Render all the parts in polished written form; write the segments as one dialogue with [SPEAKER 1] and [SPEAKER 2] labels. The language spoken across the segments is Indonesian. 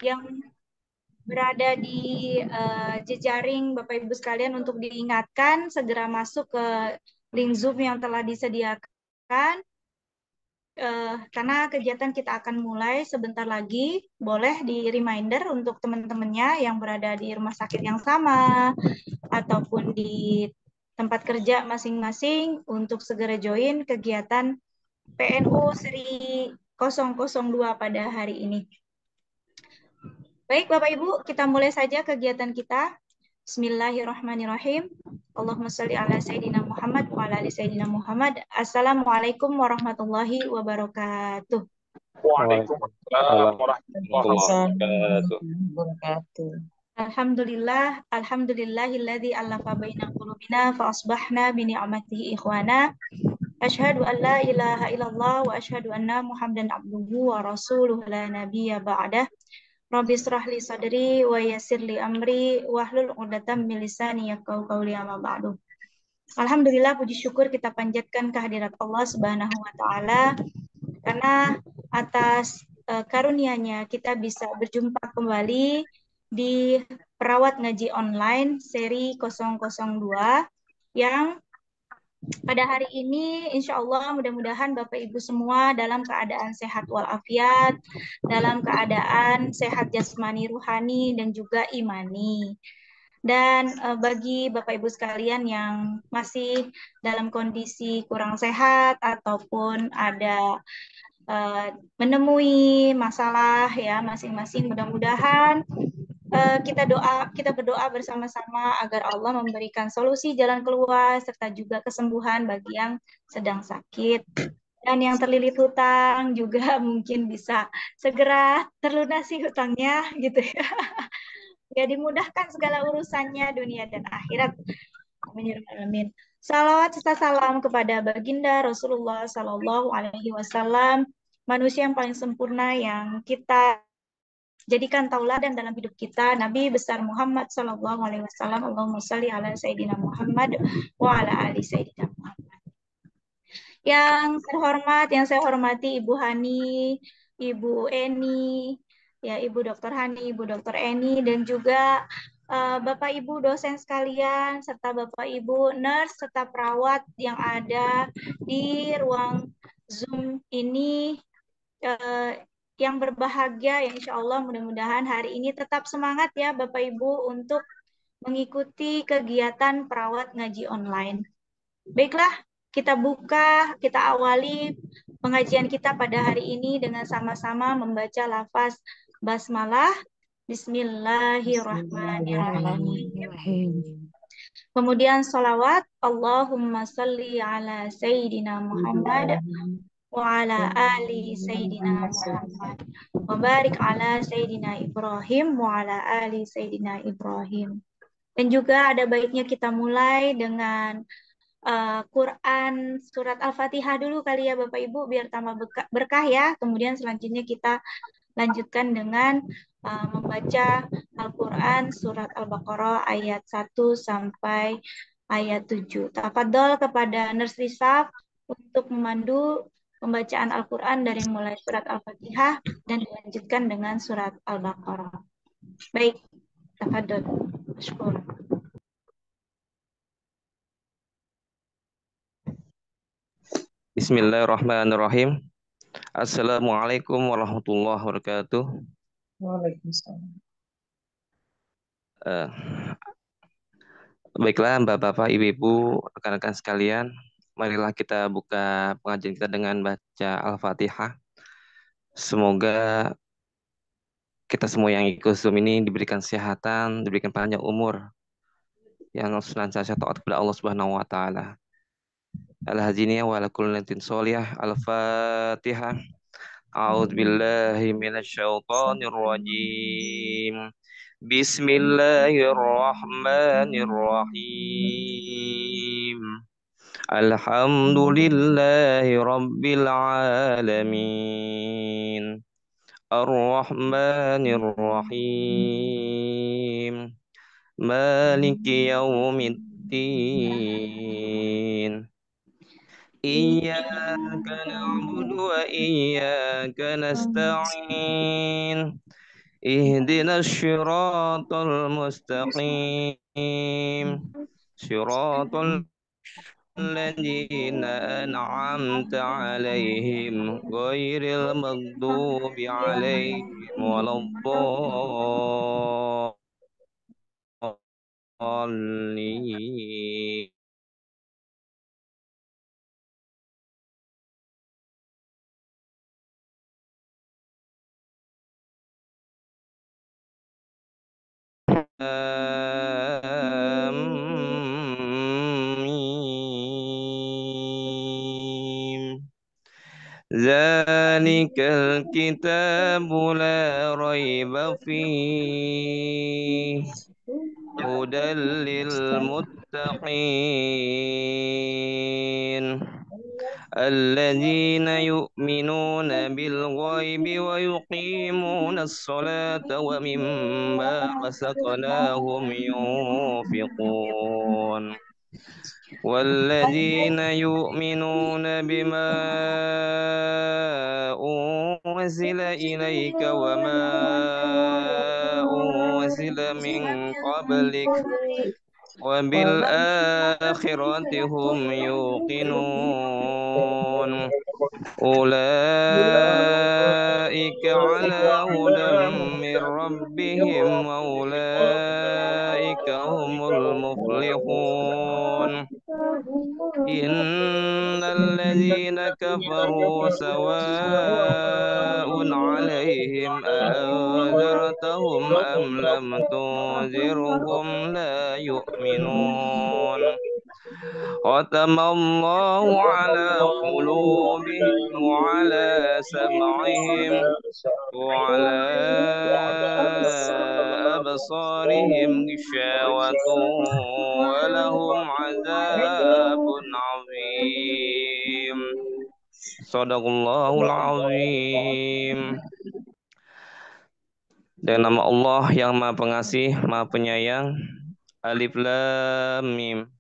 [SPEAKER 1] yang berada di jejaring Bapak Ibu sekalian untuk diingatkan segera masuk ke link Zoom yang telah disediakan karena kegiatan kita akan mulai sebentar lagi. Boleh di reminder untuk teman-temannya yang berada di rumah sakit yang sama ataupun di tempat kerja masing-masing untuk segera join kegiatan PNU Seri 002 pada hari ini. Baik Bapak Ibu, kita mulai saja kegiatan kita. Bismillahirrahmanirrahim. Allahumma sholli ala Sayyidina Muhammad wa ala ali Sayyidina Muhammad. Assalamualaikum warahmatullahi wabarakatuh.
[SPEAKER 2] Waalaikumsalam warahmatullahi wabarakatuh.
[SPEAKER 3] Wabarakatuh.
[SPEAKER 1] Alhamdulillah, alhamdulillahilladzi alafa baina qulubina fa asbahna bi ni'matihi ikhwana. Asyhadu an la ilaha illallah wa asyhadu anna Muhammadan abduhu wa rasuluhu la nabiyya ba'dah. Rabbi israh li sadri wa yassir li amri wahlul 'uqdatam min lisani yafqahu qawli amma ba'du. Alhamdulillah, puji syukur kita panjatkan kehadirat Allah Subhanahu wa taala karena atas karunia-Nya kita bisa berjumpa kembali di Perawat Ngaji Online seri 002 yang pada hari ini insya Allah mudah-mudahan Bapak Ibu semua dalam keadaan sehat walafiat, dalam keadaan sehat jasmani, ruhani, dan juga imani. Dan bagi Bapak Ibu sekalian yang masih dalam kondisi kurang sehat ataupun ada menemui masalah ya masing-masing, mudah-mudahan kita berdoa bersama-sama agar Allah memberikan solusi jalan keluar serta juga kesembuhan bagi yang sedang sakit. Dan yang terlilit hutang juga mungkin bisa segera terlunasi hutangnya gitu ya. Ya dimudahkan segala urusannya dunia dan akhirat. Amin. Salawat serta salam kepada baginda Rasulullah Sallallahu Alaihi Wasallam, manusia yang paling sempurna yang kita jadikan tauladan dalam hidup kita, Nabi besar Muhammad Sallallahu Alaihi Wasallam. Allahumma sholli ala Sayyidina Muhammad wa ala ali Sayyidina Muhammad. Yang saya hormati Ibu Hani, Ibu Eni, ya Ibu Dr. Hani, Ibu Dr. Eni, dan juga Bapak Ibu dosen sekalian, serta Bapak Ibu nurse, serta perawat yang ada di ruang Zoom ini, yang berbahagia, yang insya Allah mudah-mudahan hari ini tetap semangat ya Bapak Ibu untuk mengikuti kegiatan perawat ngaji online. Baiklah, kita awali pengajian kita pada hari ini dengan sama-sama membaca lafaz basmalah. Bismillahirrahmanirrahim. Kemudian sholawat. Allahumma sholli ala Sayyidina Muhammad wa ala ali Sayyidina Muhammad wa barik ala Sayyidina Ibrahim wa ala ali Sayyidina Ibrahim. Dan juga ada baiknya kita mulai dengan Quran surat Al-Fatihah dulu kali ya Bapak Ibu biar tambah berkah ya. Kemudian selanjutnya kita lanjutkan dengan membaca Al-Quran surat Al-Baqarah ayat 1 sampai ayat 7. Tafadhol kepada Nurse Risaf untuk memandu pembacaan Al-Quran dari mulai surat Al-Fatihah dan dilanjutkan dengan surat Al-Baqarah. Baik, tafadhol. Syukur.
[SPEAKER 2] Bismillahirrahmanirrahim. Assalamualaikum warahmatullahi wabarakatuh.
[SPEAKER 3] Waalaikumsalam.
[SPEAKER 2] Baiklah Bapak-bapak, Ibu-ibu, rekan-rekan sekalian, marilah kita buka pengajian kita dengan baca Al-Fatihah. Semoga kita semua yang ikut Zoom ini diberikan kesehatan, diberikan panjang umur, yang senantiasa taat kepada Allah Subhanahu wa taala. Al-Hadiniyah wa ala kulli niyatin sholihah. Al-Fatihah. A'udzu billahi minasyaitonir rajim. Bismillahirrahmanirrahim. Alhamdulillahi rabbil alamin. Ar-Rahmanir Rahim. Maliki yaumiddin. Iyyaka na'budu wa iyyaka nasta'in. اهدنا الصراط المستقيم صراط الذين أنعمت عليهم غير المغضوب عليهم ولا الضالين. آمين. ذلك الكتاب لا ريب فيه هدى للمتقين الذين يؤمنون بالغيب ويقيمون الصلاة ومما رزقناهم ينفقون والذين يؤمنون بما أنزل إليك وما أنزل من قبلك وبالآخرة هم يوقنون أولئك على هدى من ربهم وأولئك هم المفلحون إن الذين كفروا سواء عليهم أأنذرتهم أم لم تنذرهم لا يؤمنون ختم الله على قلوبهم وعلى سمعهم وعلى أبصارهم غشاوة ولهم عذاب عظيم صدق الله العظيم. Dengan nama Allah yang Maha Pengasih, Maha Penyayang. Alif Lam Mim.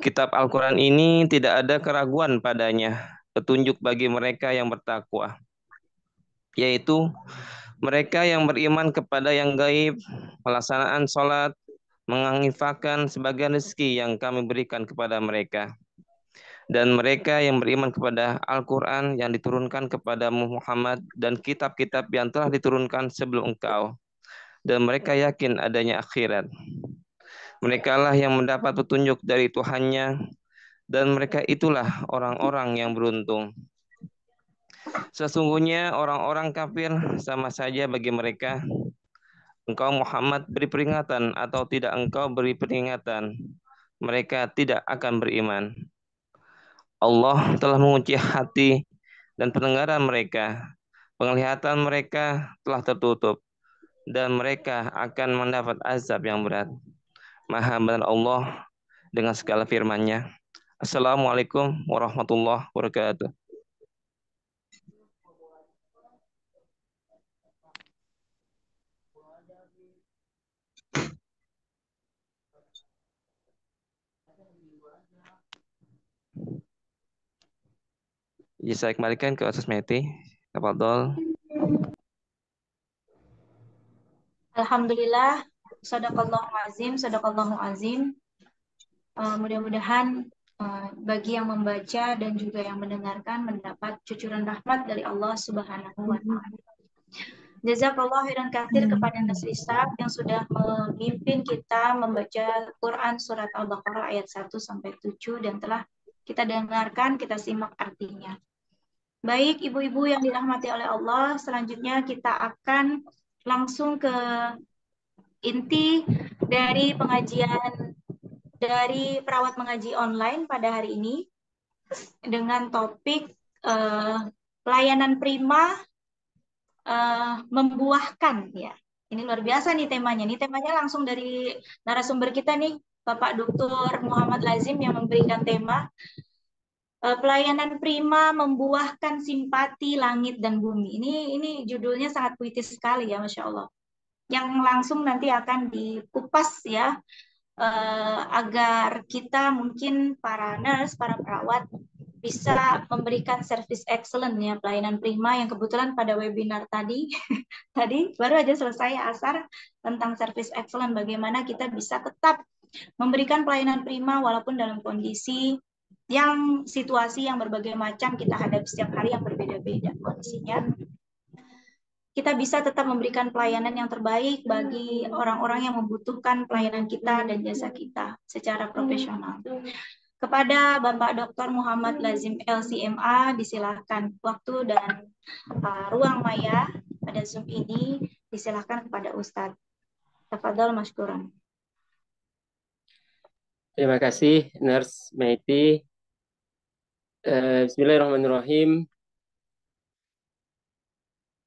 [SPEAKER 2] Kitab Al-Quran ini tidak ada keraguan padanya, petunjuk bagi mereka yang bertakwa, yaitu mereka yang beriman kepada yang gaib, pelaksanaan sholat, menginfakkan sebagian rezeki yang kami berikan kepada mereka, dan mereka yang beriman kepada Al-Quran yang diturunkan kepada Muhammad dan kitab-kitab yang telah diturunkan sebelum engkau, dan mereka yakin adanya akhirat. Mereka lah yang mendapat petunjuk dari Tuhannya, dan mereka itulah orang-orang yang beruntung. Sesungguhnya orang-orang kafir sama saja bagi mereka. Engkau Muhammad beri peringatan atau tidak engkau beri peringatan, mereka tidak akan beriman. Allah telah mengunci hati dan pendengaran mereka. Penglihatan mereka telah tertutup dan mereka akan mendapat azab yang berat. Maha benar Allah dengan segala firman-Nya. Assalamualaikum warahmatullahi wabarakatuh. Ya, saya kembalikan ke Ustaz Meti. Tafadhol.
[SPEAKER 1] Alhamdulillah, sadaqallahu azim, sadaqallahu azim. Mudah-mudahan bagi yang membaca dan juga yang mendengarkan mendapat cucuran rahmat dari Allah Subhanahu wa taala. Jazakallah khairan katsir kepada Nasrisab yang sudah memimpin kita membaca Quran surat Al-Baqarah ayat 1 sampai 7 dan telah kita dengarkan, kita simak artinya. Baik ibu-ibu yang dirahmati oleh Allah, selanjutnya kita akan langsung ke inti dari pengajian dari perawat mengaji online pada hari ini dengan topik pelayanan prima membuahkan ya. Ini luar biasa nih temanya. Ini temanya langsung dari narasumber kita nih, Bapak Dr. Muhammad Lazim yang memberikan tema pelayanan prima membuahkan simpati langit dan bumi. Ini judulnya sangat puitis sekali ya, Masya Allah. Yang langsung nanti akan dikupas ya, agar kita mungkin para nurse, para perawat bisa memberikan service excellent ya, pelayanan prima yang kebetulan pada webinar tadi tadi baru aja selesai asar tentang service excellent, bagaimana kita bisa tetap memberikan pelayanan prima walaupun dalam kondisi yang situasi yang berbagai macam kita hadapi setiap hari yang berbeda-beda kondisinya. Kita bisa tetap memberikan pelayanan yang terbaik bagi orang-orang yang membutuhkan pelayanan kita dan jasa kita secara profesional. Kepada Bapak Dr. Muhammad Lazim LCMA, disilahkan waktu dan ruang maya pada Zoom ini disilahkan kepada Ustadz. Tafadhol masykuran.
[SPEAKER 4] Terima kasih, Nurse Meiti. Bismillahirrahmanirrahim.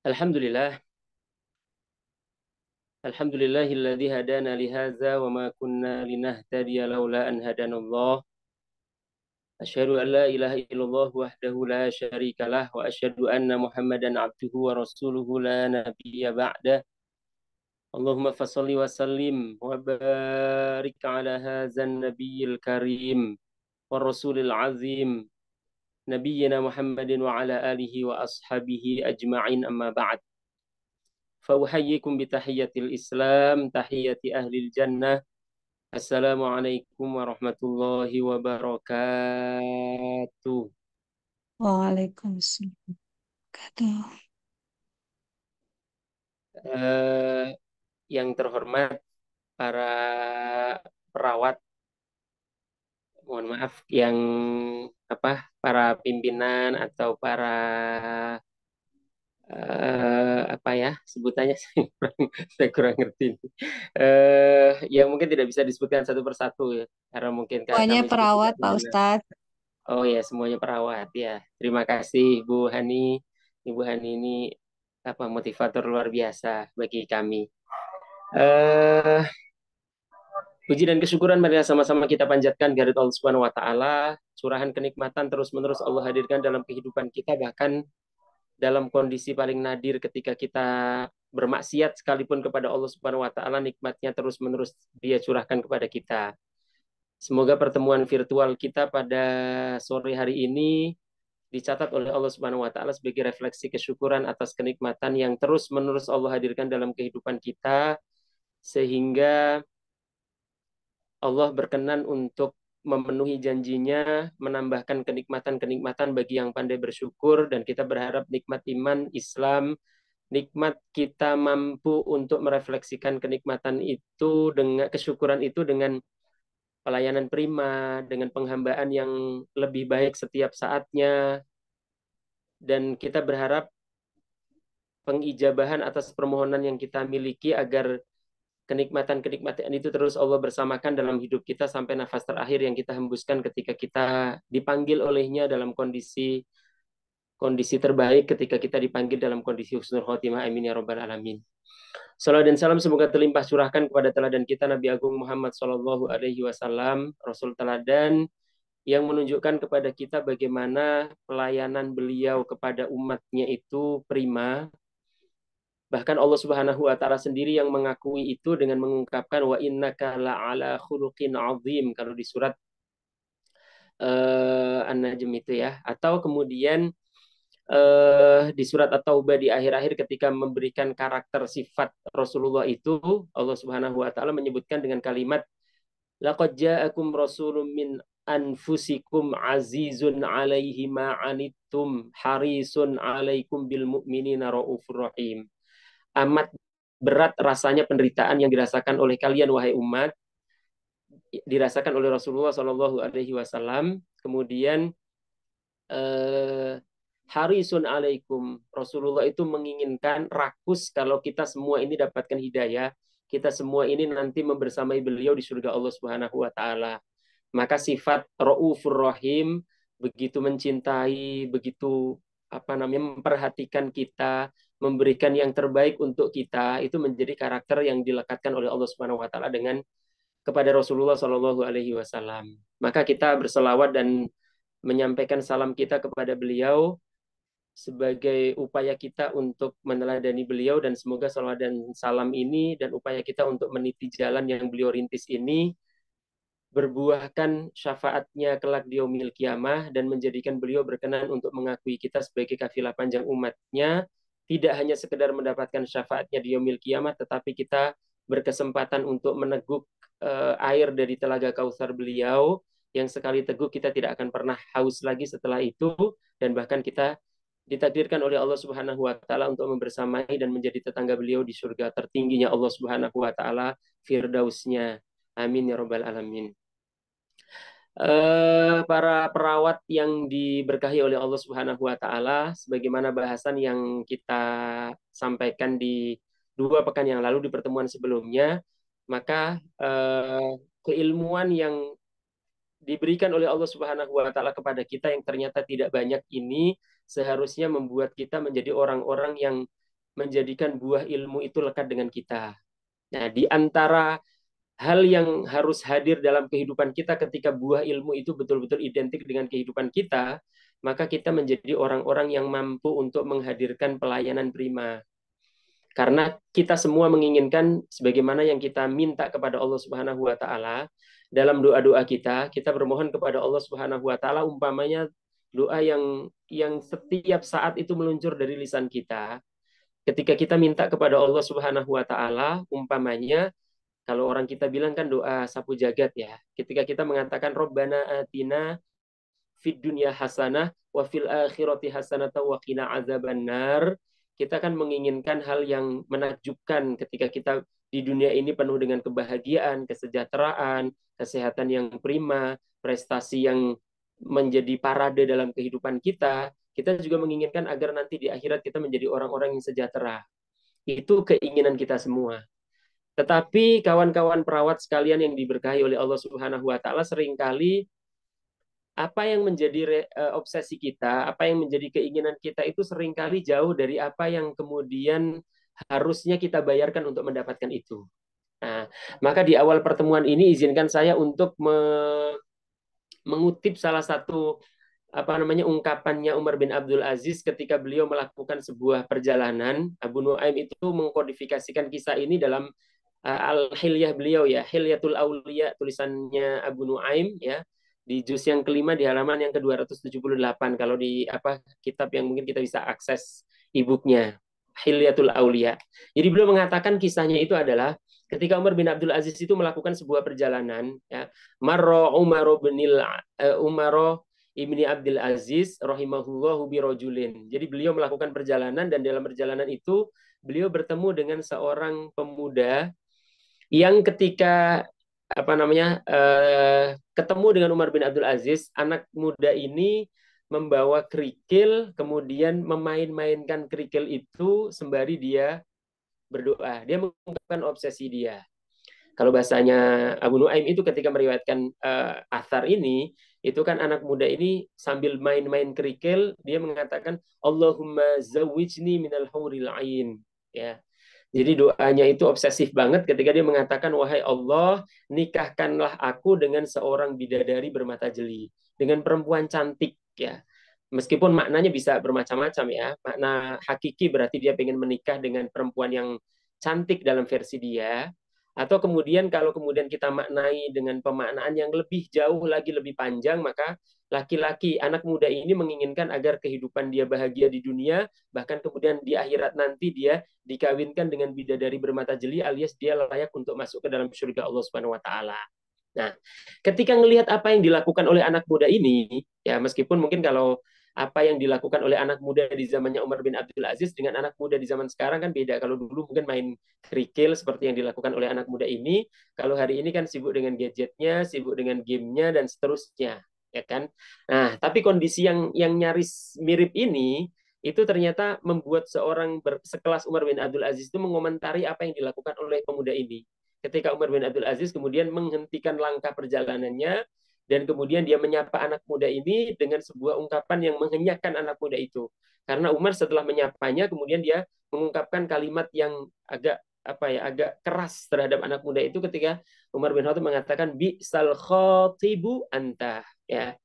[SPEAKER 4] Alhamdulillah. Alhamdulillahilladzi hadana lihaza wa ma kunna linahtadiya laula an hadanallah. Asyhadu an la ilaha illallah wahdahu la syarikalah wa asyhadu anna Muhammadan abduhu wa rasuluhu la nabiyya ba'dah. Allahumma fassalli wa sallim wa barik ala hadzal nabiyil karim wa rasulil azim nabiyyina Muhammadin wa ala alihi wa ashabihi ajma'in amma ba'd. Fa uhayyikum bi tahiyyatil Islam, tahiyyati ahlil jannah. Assalamualaikum warahmatullahi wabarakatuh.
[SPEAKER 3] Waalaikumsalam.
[SPEAKER 4] Yang terhormat para perawat, mohon maaf, yang para pimpinan atau para sebutannya saya kurang ngerti. Yang mungkin tidak bisa disebutkan satu persatu ya, karena mungkin
[SPEAKER 3] Semuanya
[SPEAKER 4] kami juga
[SPEAKER 3] perawat,
[SPEAKER 4] tidak
[SPEAKER 3] Pak
[SPEAKER 4] mengenal.
[SPEAKER 3] Ustadz.
[SPEAKER 4] Oh ya, semuanya perawat ya. Terima kasih Ibu Hani. Ibu Hani ini motivator luar biasa bagi kami. Puji dan kesyukuran marilah sama-sama kita panjatkan kehadirat Allah Subhanahu wa taala. Curahan kenikmatan terus-menerus Allah hadirkan dalam kehidupan kita, bahkan dalam kondisi paling nadir ketika kita bermaksiat sekalipun kepada Allah Subhanahu wa taala, nikmatnya terus-menerus Dia curahkan kepada kita. Semoga pertemuan virtual kita pada sore hari ini dicatat oleh Allah Subhanahu wa taala sebagai refleksi kesyukuran atas kenikmatan yang terus-menerus Allah hadirkan dalam kehidupan kita, sehingga Allah berkenan untuk memenuhi janjinya, menambahkan kenikmatan-kenikmatan bagi yang pandai bersyukur, dan kita berharap nikmat iman, Islam, nikmat kita mampu untuk merefleksikan kenikmatan itu dengan kesyukuran itu dengan pelayanan prima, dengan penghambaan yang lebih baik setiap saatnya, dan kita berharap pengijabahan atas permohonan yang kita miliki agar kenikmatan-kenikmatan itu terus Allah bersamakan dalam hidup kita sampai nafas terakhir yang kita hembuskan ketika kita dipanggil olehnya dalam kondisi terbaik, ketika kita dipanggil dalam kondisi husnul khotimah. Amin ya rabbal alamin. Salam dan salam semoga terlimpah curahkan kepada teladan kita Nabi Agung Muhammad Shallallahu Alaihi Wasallam, Rasul teladan yang menunjukkan kepada kita bagaimana pelayanan beliau kepada umatnya itu prima. Bahkan Allah Subhanahu wa taala sendiri yang mengakui itu dengan mengungkapkan wa innaka la'ala khuluqin azim kalau di surat An-Najm itu ya. Atau kemudian di surat At-Taubah di akhir-akhir ketika memberikan karakter sifat Rasulullah itu, Allah Subhanahu wa taala menyebutkan dengan kalimat laqad ja'akum rasulun min anfusikum azizun 'alaihi ma 'anittum harisun 'alaikum bil mu'minina raufur rahim. Amat berat rasanya penderitaan yang dirasakan oleh kalian wahai umat, dirasakan oleh Rasulullah Shallallahu Alaihi Wasallam. Kemudian harisun alaikum, Rasulullah itu menginginkan, rakus kalau kita semua ini dapatkan hidayah, kita semua ini nanti membersamai beliau di surga Allah Subhanahu wa taala. Maka sifat raufur rahim, begitu mencintai, begitu memperhatikan kita, memberikan yang terbaik untuk kita, itu menjadi karakter yang dilekatkan oleh Allah Subhanahu wa taala dengan kepada Rasulullah Shallallahu alaihi wasallam. Maka kita berselawat dan menyampaikan salam kita kepada beliau sebagai upaya kita untuk meneladani beliau, dan semoga salawat dan salam ini dan upaya kita untuk meniti jalan yang beliau rintis ini berbuahkan syafaatnya kelak di yaumil kiamah dan menjadikan beliau berkenan untuk mengakui kita sebagai kafilah panjang umatnya, tidak hanya sekedar mendapatkan syafaatnya di yaumil kiamah, tetapi kita berkesempatan untuk meneguk air dari telaga Kautsar beliau, yang sekali teguk kita tidak akan pernah haus lagi setelah itu, dan bahkan kita ditakdirkan oleh Allah Subhanahu wa taala untuk membersamai dan menjadi tetangga beliau di surga tertingginya Allah Subhanahu wa taala, firdausnya. Amin ya rabbal alamin. Para perawat yang diberkahi oleh Allah Subhanahu wa taala, sebagaimana bahasan yang kita sampaikan di 2 pekan yang lalu di pertemuan sebelumnya, maka keilmuan yang diberikan oleh Allah Subhanahu wa taala kepada kita yang ternyata tidak banyak ini seharusnya membuat kita menjadi orang-orang yang menjadikan buah ilmu itu lekat dengan kita. Nah, di antara hal yang harus hadir dalam kehidupan kita ketika buah ilmu itu betul-betul identik dengan kehidupan kita, maka kita menjadi orang-orang yang mampu untuk menghadirkan pelayanan prima. Karena kita semua menginginkan sebagaimana yang kita minta kepada Allah Subhanahu wa taala dalam doa-doa kita bermohon kepada Allah Subhanahu wa taala umpamanya doa yang setiap saat itu meluncur dari lisan kita. Ketika kita minta kepada Allah Subhanahu wa taala umpamanya kalau orang kita bilang kan doa sapu jagat ya. Ketika kita mengatakan Rabbana atina fid dunya hasanah wa fil akhirati hasanah wa qina azabannar, kita kan menginginkan hal yang menakjubkan ketika kita di dunia ini penuh dengan kebahagiaan, kesejahteraan, kesehatan yang prima, prestasi yang menjadi parade dalam kehidupan kita. Kita juga menginginkan agar nanti di akhirat kita menjadi orang-orang yang sejahtera. Itu keinginan kita semua. Tetapi kawan-kawan perawat sekalian yang diberkahi oleh Allah Subhanahu wa taala, seringkali apa yang menjadi obsesi kita, apa yang menjadi keinginan kita itu seringkali jauh dari apa yang kemudian harusnya kita bayarkan untuk mendapatkan itu. Nah, maka di awal pertemuan ini izinkan saya untuk mengutip salah satu ungkapannya Umar bin Abdul Aziz ketika beliau melakukan sebuah perjalanan. Abu Nuaim itu mengkodifikasikan kisah ini dalam Al-Hilyah beliau ya, Hilyatul Auliya tulisannya Abu Nuaim ya, di juz yang kelima di halaman yang ke-278 kalau di kitab yang mungkin kita bisa akses e-booknya, Hilyatul Auliya. Jadi beliau mengatakan kisahnya itu adalah ketika Umar bin Abdul Aziz itu melakukan sebuah perjalanan ya, Umar ibni Abdul Aziz rahimahullahu birojulin. Jadi beliau melakukan perjalanan dan dalam perjalanan itu beliau bertemu dengan seorang pemuda yang ketika ketemu dengan Umar bin Abdul Aziz, anak muda ini membawa kerikil, kemudian memain-mainkan kerikil itu sembari dia berdoa. Dia mengungkapkan obsesi dia. Kalau bahasanya Abu Nuaim itu ketika meriwayatkan athar ini, itu kan anak muda ini sambil main-main kerikil, dia mengatakan Allahumma zawwijni minal huril ain. Ya. Jadi doanya itu obsesif banget ketika dia mengatakan, wahai Allah, nikahkanlah aku dengan seorang bidadari bermata jeli, dengan perempuan cantik ya. Meskipun maknanya bisa bermacam-macam ya. Makna hakiki berarti dia ingin menikah dengan perempuan yang cantik dalam versi dia. Atau kemudian kalau kemudian kita maknai dengan pemaknaan yang lebih jauh lagi, lebih panjang, maka laki-laki, anak muda ini menginginkan agar kehidupan dia bahagia di dunia, bahkan kemudian di akhirat nanti dia dikawinkan dengan bidadari bermata jeli alias dia layak untuk masuk ke dalam surga Allah Subhanahu wa taala. Nah, ketika melihat apa yang dilakukan oleh anak muda ini, ya meskipun mungkin kalau apa yang dilakukan oleh anak muda di zamannya Umar bin Abdul Aziz dengan anak muda di zaman sekarang kan beda. Kalau dulu mungkin main kerikil seperti yang dilakukan oleh anak muda ini, kalau hari ini kan sibuk dengan gadgetnya, sibuk dengan gamenya dan seterusnya, ya kan? Nah, tapi kondisi yang nyaris mirip ini itu ternyata membuat seorang sekelas Umar bin Abdul Aziz itu mengomentari apa yang dilakukan oleh pemuda ini. Ketika Umar bin Abdul Aziz kemudian menghentikan langkah perjalanannya dan kemudian dia menyapa anak muda ini dengan sebuah ungkapan yang mengenyahkan anak muda itu. Karena Umar setelah menyapanya kemudian dia mengungkapkan kalimat yang agak agak keras terhadap anak muda itu ketika Umar bin Khattab mengatakan bi'sal khatibu anta ya.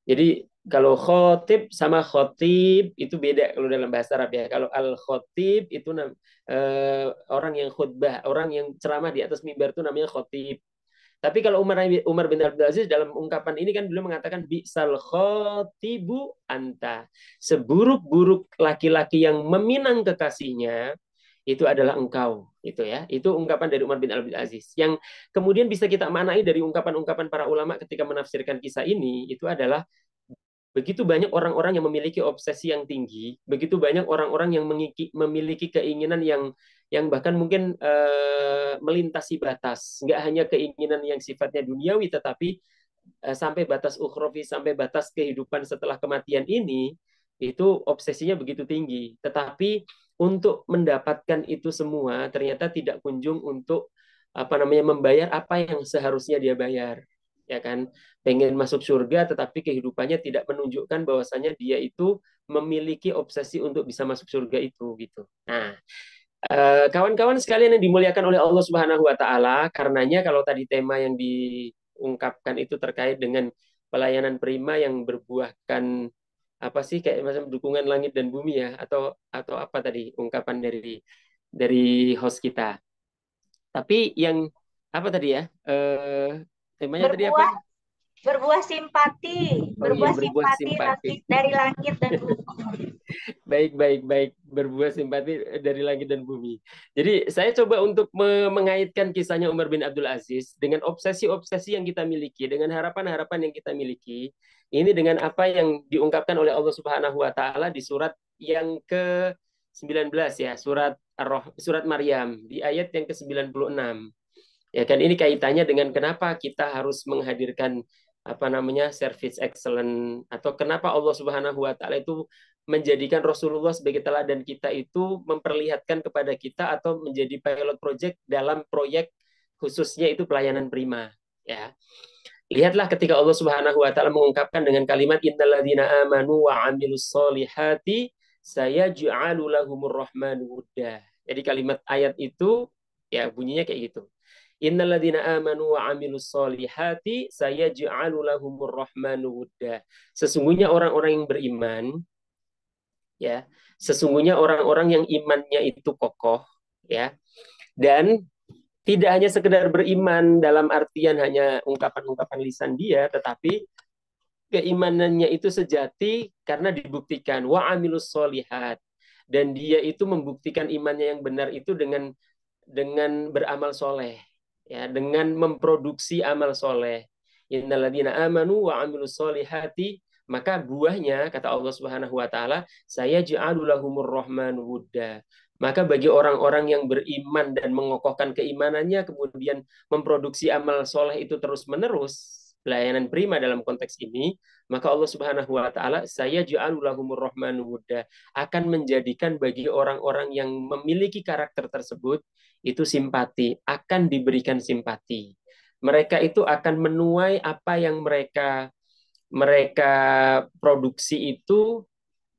[SPEAKER 4] Jadi kalau khotib sama khotib itu beda kalau dalam bahasa Arab ya. Kalau al-khotib itu orang yang khutbah, orang yang ceramah di atas mimbar itu namanya khotib. Tapi kalau Umar bin Abdul Aziz dalam ungkapan ini kan beliau mengatakan bi'sal khatibu anta. Seburuk-buruk laki-laki yang meminang kekasihnya itu adalah engkau, itu ya. Itu ungkapan dari Umar bin Abdul Aziz. Yang kemudian bisa kita maknai dari ungkapan-ungkapan para ulama ketika menafsirkan kisah ini itu adalah begitu banyak orang-orang yang memiliki obsesi yang tinggi, begitu banyak orang-orang yang memiliki keinginan yang bahkan mungkin melintasi batas, nggak hanya keinginan yang sifatnya duniawi, tetapi sampai batas ukhrawi, sampai batas kehidupan setelah kematian ini, itu obsesinya begitu tinggi. Tetapi untuk mendapatkan itu semua ternyata tidak kunjung untuk membayar apa yang seharusnya dia bayar, ya kan? Pengen masuk surga tetapi kehidupannya tidak menunjukkan bahwasanya dia itu memiliki obsesi untuk bisa masuk surga itu gitu. Nah, kawan-kawan sekalian yang dimuliakan oleh Allah Subhanahu wa taala, karenanya kalau tadi tema yang diungkapkan itu terkait dengan pelayanan prima yang berbuahkan apa sih, kayak macam dukungan langit dan bumi ya, atau apa tadi ungkapan dari host kita. Tapi yang apa tadi ya? Temanya tadi apa?
[SPEAKER 1] Berbuah simpati,
[SPEAKER 4] Oh iya, berbuah
[SPEAKER 1] simpati dari langit dan bumi.
[SPEAKER 4] Baik. Berbuah simpati dari langit dan bumi. Jadi saya coba untuk mengaitkan kisahnya Umar bin Abdul Aziz dengan obsesi-obsesi yang kita miliki, dengan harapan-harapan yang kita miliki. Ini dengan apa yang diungkapkan oleh Allah Subhanahu wa taala di surat yang ke-19 ya, surat Maryam di ayat yang ke-96. Ya kan, ini kaitannya dengan kenapa kita harus menghadirkan service excellent, atau kenapa Allah Subhanahu wa taala itu menjadikan Rasulullah sebagai teladan kita, itu memperlihatkan kepada kita atau menjadi pilot project dalam proyek khususnya itu pelayanan prima ya. Lihatlah ketika Allah Subhanahu wa taala mengungkapkan dengan kalimat innalladzina amanu wa amilus solihati sayaj'alu lahumur rahmanu wudda. Jadi kalimat ayat itu ya bunyinya kayak gitu. Innalladzina amanu wa amilus solihati sayaj'alu lahumur rahmanu wudda. Sesungguhnya orang-orang yang beriman ya, sesungguhnya orang-orang yang imannya itu kokoh ya, dan tidak hanya sekedar beriman dalam artian hanya ungkapan-ungkapan lisan dia, tetapi keimanannya itu sejati karena dibuktikan wa amilus solihat, dan dia itu membuktikan imannya yang benar itu dengan beramal soleh ya, dengan memproduksi amal soleh. Innalladzina amanu wa amilus solihati, maka buahnya kata Allah Subhanahu wa taala, saya ja'alu lahumur rahmanu wudda. Maka bagi orang-orang yang beriman dan mengokohkan keimanannya kemudian memproduksi amal soleh itu terus-menerus, pelayanan prima dalam konteks ini, maka Allah Subhanahu wa taala saya ja'alu lahumur rahmanu wudda, akan menjadikan bagi orang-orang yang memiliki karakter tersebut itu simpati, akan diberikan simpati. Mereka itu akan menuai apa yang mereka produksi itu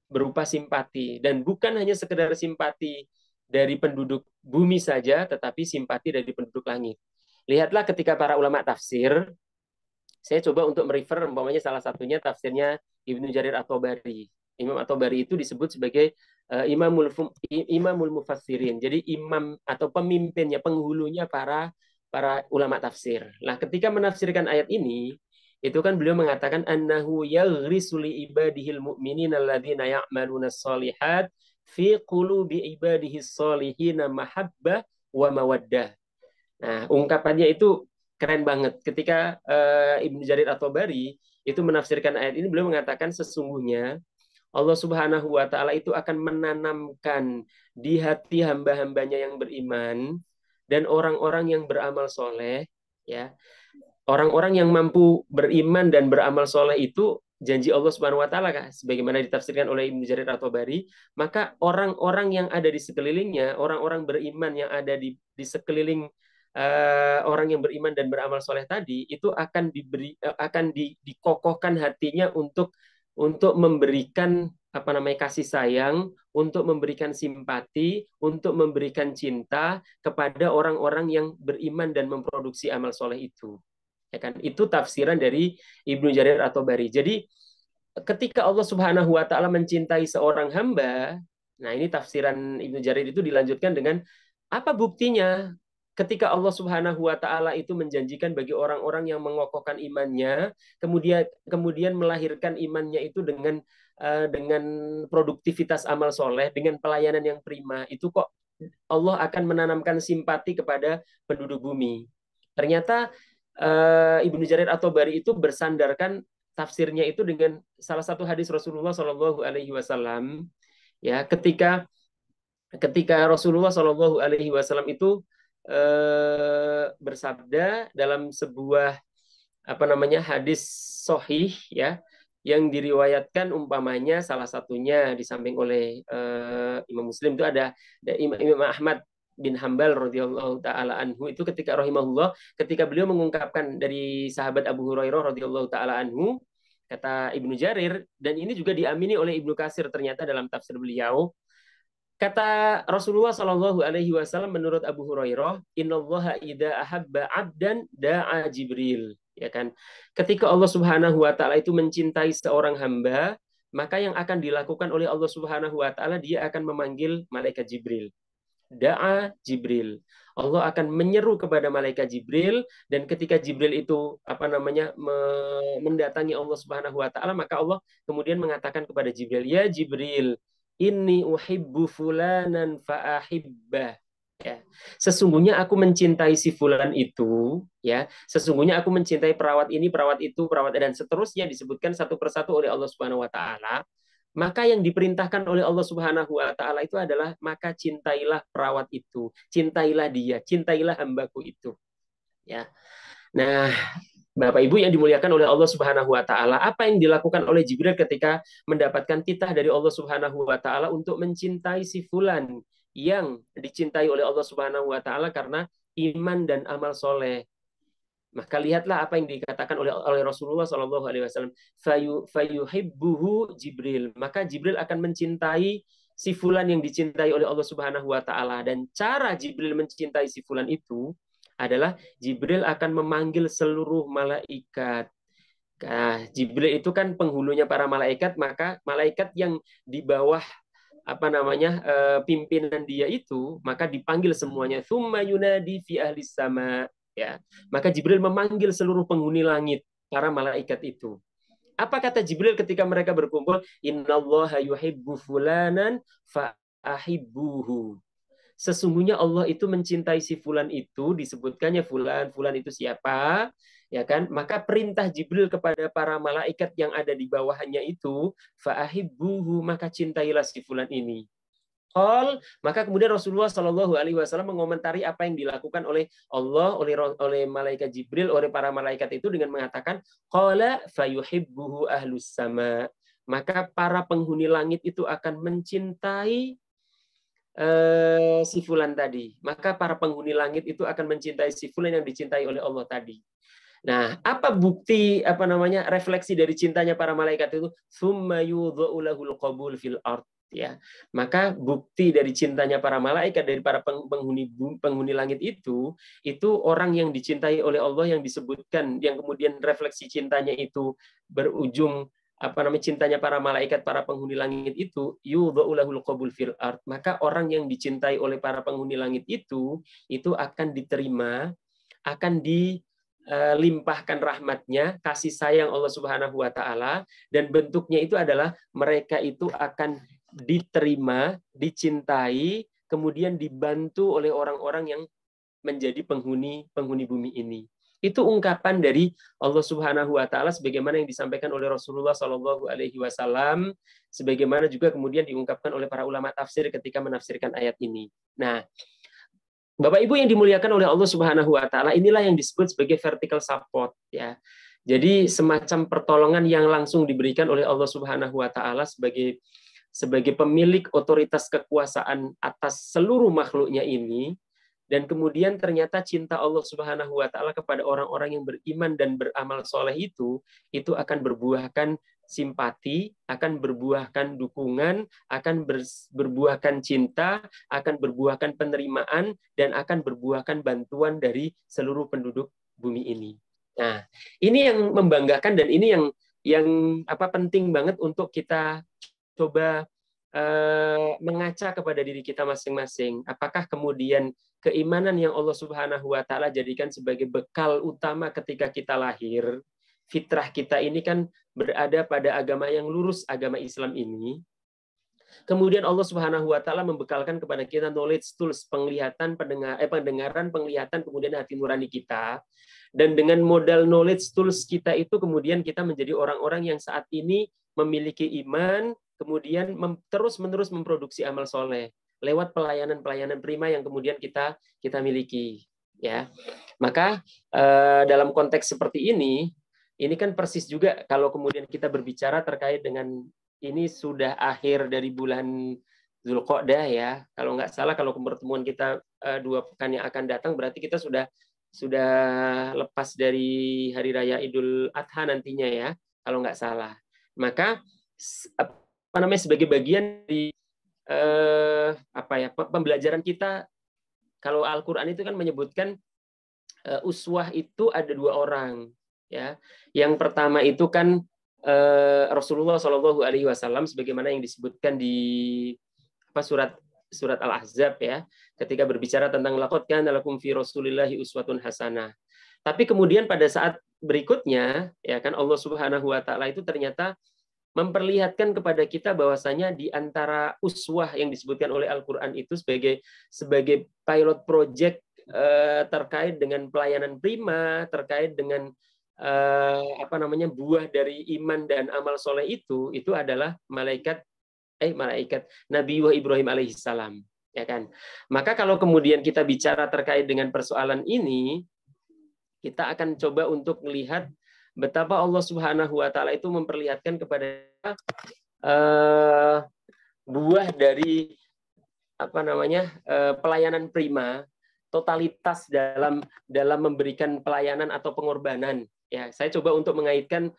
[SPEAKER 4] berupa simpati, dan bukan hanya sekedar simpati dari penduduk bumi saja, tetapi simpati dari penduduk langit. Lihatlah ketika para ulama tafsir, saya coba untuk merefer umpamanya salah satunya tafsirnya Ibnu Jarir At-Tabari. Imam At-Tabari itu disebut sebagai imamul mufassirin. Jadi imam atau pemimpinnya, penghulunya para ulama tafsir. Nah, ketika menafsirkan ayat ini, itu kan beliau mengatakan annahu yaghrisu li ibadihil mu'minina alladzina ya'maluna sholihat fi qulubi ibadihi sholihina mahabbah wa mawaddah. Nah, ungkapannya itu keren banget. Ketika Ibnu Jarir At-Tabari itu menafsirkan ayat ini, beliau mengatakan sesungguhnya Allah Subhanahu wa taala itu akan menanamkan di hati hamba-hambanya yang beriman dan orang-orang yang beramal soleh ya. Orang-orang yang mampu beriman dan beramal soleh itu janji Allah Subhanahu wa taala, sebagaimana ditafsirkan oleh Ibnu Jarir At-Tabari, maka orang-orang yang ada di sekelilingnya, orang-orang beriman yang ada di sekeliling orang yang beriman dan beramal soleh tadi, itu akan dikokohkan hatinya untuk memberikan kasih sayang, untuk memberikan simpati, untuk memberikan cinta kepada orang-orang yang beriman dan memproduksi amal soleh itu. Ya kan? Itu tafsiran dari Ibnu Jarir At-Tabari. Jadi ketika Allah Subhanahu wa taala mencintai seorang hamba, nah ini tafsiran Ibnu Jarir itu dilanjutkan dengan apa buktinya? ketika Allah Subhanahu wa taala itu menjanjikan bagi orang-orang yang mengokohkan imannya, kemudian melahirkan imannya itu dengan produktivitas amal soleh, dengan pelayanan yang prima, itu kok Allah akan menanamkan simpati kepada penduduk bumi. Ternyata Ibnu Jarir at-Tabari itu bersandarkan tafsirnya itu dengan salah satu hadis Rasulullah Shallallahu Alaihi Wasallam. Ya, ketika Rasulullah Shallallahu Alaihi Wasallam itu bersabda dalam sebuah hadis sahih, ya, yang diriwayatkan, umpamanya salah satunya di samping oleh Imam Muslim itu ada Imam Ahmad bin Hambal radhiyallahu taala anhu, itu ketika rahimahullah, ketika beliau mengungkapkan dari sahabat Abu Hurairah radhiyallahu taala anhu, kata Ibnu Jarir, dan ini juga diamini oleh Ibnu Katsir ternyata dalam tafsir beliau, kata Rasulullah Shallallahu Alaihi Wasallam menurut Abu Hurairah, Innallaha idza ahabba abdan da'a Jibril. Ya kan? Ketika Allah Subhanahu Wa Taala itu mencintai seorang hamba, maka yang akan dilakukan oleh Allah Subhanahu Wa Taala, Dia akan memanggil malaikat Jibril. Da'a Jibril. Allah akan menyeru kepada malaikat Jibril, dan ketika Jibril itu mendatangi Allah Subhanahu Wa Taala, maka Allah kemudian mengatakan kepada Jibril, ya Jibril, inni uhibbu fulanan fa'ahibbah. Ya. Sesungguhnya aku mencintai si fulan itu, ya. Sesungguhnya aku mencintai perawat ini, perawat itu, perawat, dan seterusnya disebutkan satu persatu oleh Allah Subhanahu Wa Taala. Maka yang diperintahkan oleh Allah Subhanahu Wa Taala itu adalah, maka cintailah perawat itu, cintailah dia, cintailah hambaku itu. Ya. Nah, Bapak Ibu yang dimuliakan oleh Allah Subhanahu Wa Taala, apa yang dilakukan oleh Jibril ketika mendapatkan titah dari Allah Subhanahu Wa Taala untuk mencintai si fulan yang dicintai oleh Allah Subhanahu Wa Taala karena iman dan amal soleh? Maka lihatlah apa yang dikatakan oleh Rasulullah Shallallahu Alaihi Wasallam, fayuhibbuhu Jibril. Maka Jibril akan mencintai si fulan yang dicintai oleh Allah Subhanahu Wa Taala. Dan cara Jibril mencintai si fulan itu adalah Jibril akan memanggil seluruh malaikat. Nah, Jibril itu kan penghulunya para malaikat, maka malaikat yang di bawah pimpinan dia itu, maka dipanggil semuanya. Tsumma yunadi fi ahlis sama. Ya, maka Jibril memanggil seluruh penghuni langit, para malaikat itu. Apa kata Jibril ketika mereka berkumpul? Innallaha yuhibbu fulanan fa'ahibbuhu. Sesungguhnya Allah itu mencintai si fulan itu, disebutkannya fulan itu siapa? Ya kan? Maka perintah Jibril kepada para malaikat yang ada di bawahnya itu, fa'ahibbuhu, maka cintailah si fulan ini. Maka kemudian Rasulullah Shallallahu Alaihi Wasallam mengomentari apa yang dilakukan oleh Allah, oleh malaikat Jibril, oleh para malaikat itu dengan mengatakan, qala fayuhibbuhu ahlus sama. Maka para penghuni langit itu akan mencintai si fulan tadi. Maka para penghuni langit itu akan mencintai si fulan yang dicintai oleh Allah tadi. Nah, apa bukti refleksi dari cintanya para malaikat itu? Tsumma yudha'u lahul qabul fil ard. Ya, maka bukti dari cintanya para malaikat, dari para penghuni langit itu orang yang dicintai oleh Allah, yang disebutkan, yang kemudian refleksi cintanya itu berujung cintanya para malaikat, para penghuni langit itu, yudha'u lahul qabul fil ard. Maka orang yang dicintai oleh para penghuni langit itu akan diterima, akan dilimpahkan rahmatnya, kasih sayang Allah Subhanahu Wa Taala, dan bentuknya itu adalah mereka itu akan diterima, dicintai, kemudian dibantu oleh orang-orang yang menjadi penghuni bumi ini. Itu ungkapan dari Allah Subhanahu Wa Taala sebagaimana yang disampaikan oleh Rasulullah Shallallahu Alaihi Wasallam, sebagaimana juga kemudian diungkapkan oleh para ulama tafsir ketika menafsirkan ayat ini. Nah, Bapak Ibu yang dimuliakan oleh Allah Subhanahu Wa Taala, inilah yang disebut sebagai vertical support, ya. Jadi semacam pertolongan yang langsung diberikan oleh Allah Subhanahu Wa Taala sebagai pemilik otoritas kekuasaan atas seluruh makhluknya ini, dan kemudian ternyata cinta Allah Subhanahu Wa Taala kepada orang-orang yang beriman dan beramal soleh itu akan berbuahkan simpati, akan berbuahkan dukungan, akan berbuahkan cinta, akan berbuahkan penerimaan, dan akan berbuahkan bantuan dari seluruh penduduk bumi ini. Nah, ini yang membanggakan, dan ini yang penting banget untuk kita coba mengaca kepada diri kita masing-masing. Apakah kemudian keimanan yang Allah Subhanahu wa taala jadikan sebagai bekal utama ketika kita lahir, fitrah kita ini kan berada pada agama yang lurus, agama Islam ini. Kemudian Allah Subhanahu wa taala membekalkan kepada kita knowledge tools, penglihatan, pendengaran, penglihatan, kemudian hati nurani kita. Dan dengan modal knowledge tools kita itu kemudian kita menjadi orang-orang yang saat ini memiliki iman, kemudian terus-menerus memproduksi amal soleh lewat pelayanan-pelayanan prima yang kemudian kita miliki, ya. Maka dalam konteks seperti ini kan persis juga kalau kemudian kita berbicara terkait dengan ini sudah akhir dari bulan Zulqa'dah, ya. Kalau nggak salah, kalau pertemuan kita 2 pekan yang akan datang, berarti kita sudah lepas dari hari raya Idul Adha nantinya, ya, kalau nggak salah. Maka sebagai bagian dari pembelajaran kita, kalau Al-Qur'an itu kan menyebutkan uswah itu ada 2 orang, ya. Yang pertama itu kan Rasulullah Shallallahu Alaihi Wasallam, sebagaimana yang disebutkan di surat Al-Ahzab, ya, ketika berbicara tentang laqad kana lakum fi Rasulillahi uswatun hasanah. Tapi kemudian pada saat berikutnya, ya kan, Allah Subhanahu wa taala itu ternyata memperlihatkan kepada kita bahwasanya di antara uswah yang disebutkan oleh Al-Qur'an itu sebagai pilot project terkait dengan pelayanan prima, terkait dengan buah dari iman dan amal soleh itu adalah malaikat Nabi Ibrahim alaihissalam, ya kan. Maka kalau kemudian kita bicara terkait dengan persoalan ini, kita akan coba untuk melihat betapa Allah Subhanahu wa taala itu memperlihatkan kepada buah dari pelayanan prima, totalitas dalam memberikan pelayanan atau pengorbanan. Ya, saya coba untuk mengaitkan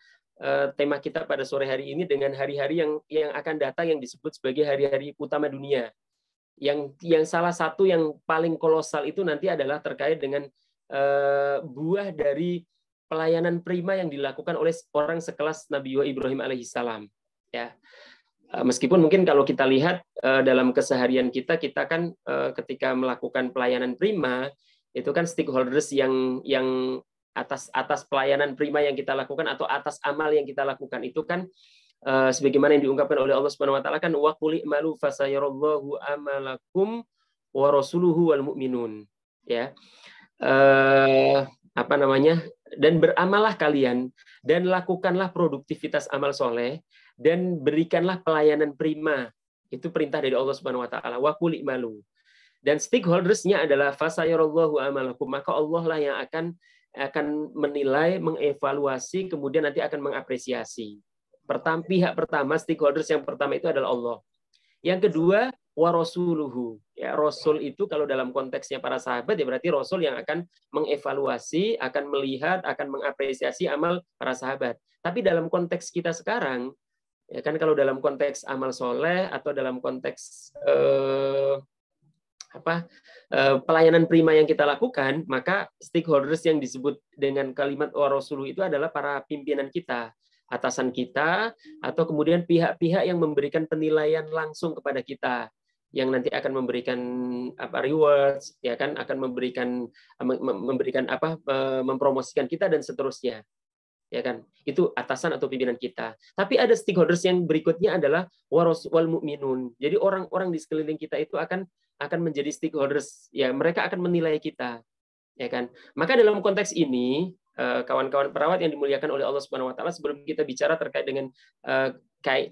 [SPEAKER 4] tema kita pada sore hari ini dengan hari-hari yang akan datang yang disebut sebagai hari-hari utama dunia. Yang salah satu yang paling kolosal itu nanti adalah terkait dengan buah dari pelayanan prima yang dilakukan oleh orang sekelas Nabi Ibrahim alaihissalam, ya. Meskipun mungkin kalau kita lihat dalam keseharian kita kan ketika melakukan pelayanan prima itu kan stakeholders yang atas pelayanan prima yang kita lakukan atau atas amal yang kita lakukan itu kan sebagaimana yang diungkapkan oleh Allah Subhanahu wa taala kan wa qul i'malu fasayarallahu amalakum wa rasuluhu wal mu'minun, ya. Dan beramallah kalian dan lakukanlah produktivitas amal soleh dan berikanlah pelayanan prima. Itu perintah dari Allah Subhanahu wa taala. Wa qul i'malu. Dan stakeholders-nya adalah fasayarallahu amalakum. Maka Allah lah yang akan menilai, mengevaluasi, kemudian nanti akan mengapresiasi. Pihak pertama, stakeholders yang pertama itu adalah Allah. Yang kedua, wa rasuluhu. Ya, Rasul itu kalau dalam konteksnya para sahabat ya berarti Rasul yang akan mengevaluasi, akan melihat, akan mengapresiasi amal para sahabat. Tapi dalam konteks kita sekarang, ya kan, kalau dalam konteks amal soleh atau dalam konteks pelayanan prima yang kita lakukan, maka stakeholders yang disebut dengan kalimat wa rasuluhu itu adalah para pimpinan kita, atasan kita, atau kemudian pihak-pihak yang memberikan penilaian langsung kepada kita, yang nanti akan memberikan rewards, ya kan, akan mempromosikan kita dan seterusnya, ya kan. Itu atasan atau pimpinan kita. Tapi ada stakeholders yang berikutnya adalah wal mu'minun. Jadi orang-orang di sekeliling kita itu akan menjadi stakeholders, ya, mereka akan menilai kita, ya kan. Maka dalam konteks ini kawan-kawan perawat yang dimuliakan oleh Allah Subhanahu wa taala, sebelum kita bicara terkait dengan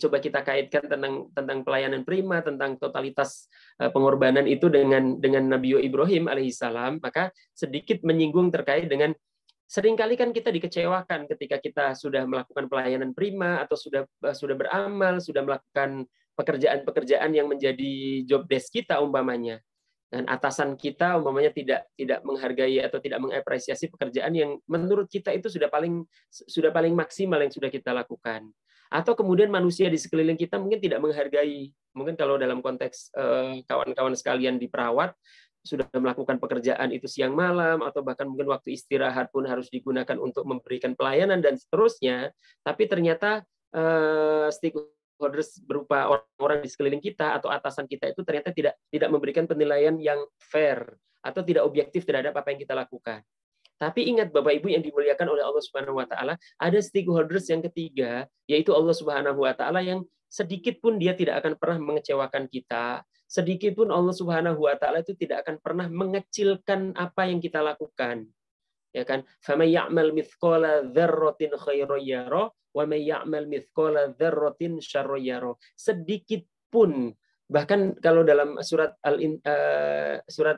[SPEAKER 4] coba kita kaitkan tentang pelayanan prima, tentang totalitas pengorbanan itu dengan Nabi Ibrahim alaihissalam, maka sedikit menyinggung terkait dengan seringkali kan kita dikecewakan ketika kita sudah melakukan pelayanan prima atau sudah beramal, sudah melakukan pekerjaan-pekerjaan yang menjadi job desk kita umpamanya. Dan atasan kita umpamanya tidak menghargai atau tidak mengapresiasi pekerjaan yang menurut kita itu sudah paling maksimal yang sudah kita lakukan. Atau kemudian manusia di sekeliling kita mungkin tidak menghargai. Mungkin kalau dalam konteks kawan-kawan sekalian di perawat sudah melakukan pekerjaan itu siang malam atau bahkan mungkin waktu istirahat pun harus digunakan untuk memberikan pelayanan dan seterusnya, tapi ternyata stakeholders berupa orang-orang di sekeliling kita atau atasan kita itu ternyata tidak memberikan penilaian yang fair atau tidak objektif terhadap apa yang kita lakukan. Tapi ingat Bapak Ibu yang dimuliakan oleh Allah Subhanahu wa taala, ada stakeholders yang ketiga, yaitu Allah Subhanahu wa taala yang sedikit pun dia tidak akan pernah mengecewakan kita. Sedikit pun Allah Subhanahu wa taala itu tidak akan pernah mengecilkan apa yang kita lakukan. Ya kan? Faman ya'mal mithqala dzarratin khairan yara wa may ya'mal mithqala dzarratin syarran yara. Sedikit pun, bahkan kalau dalam surat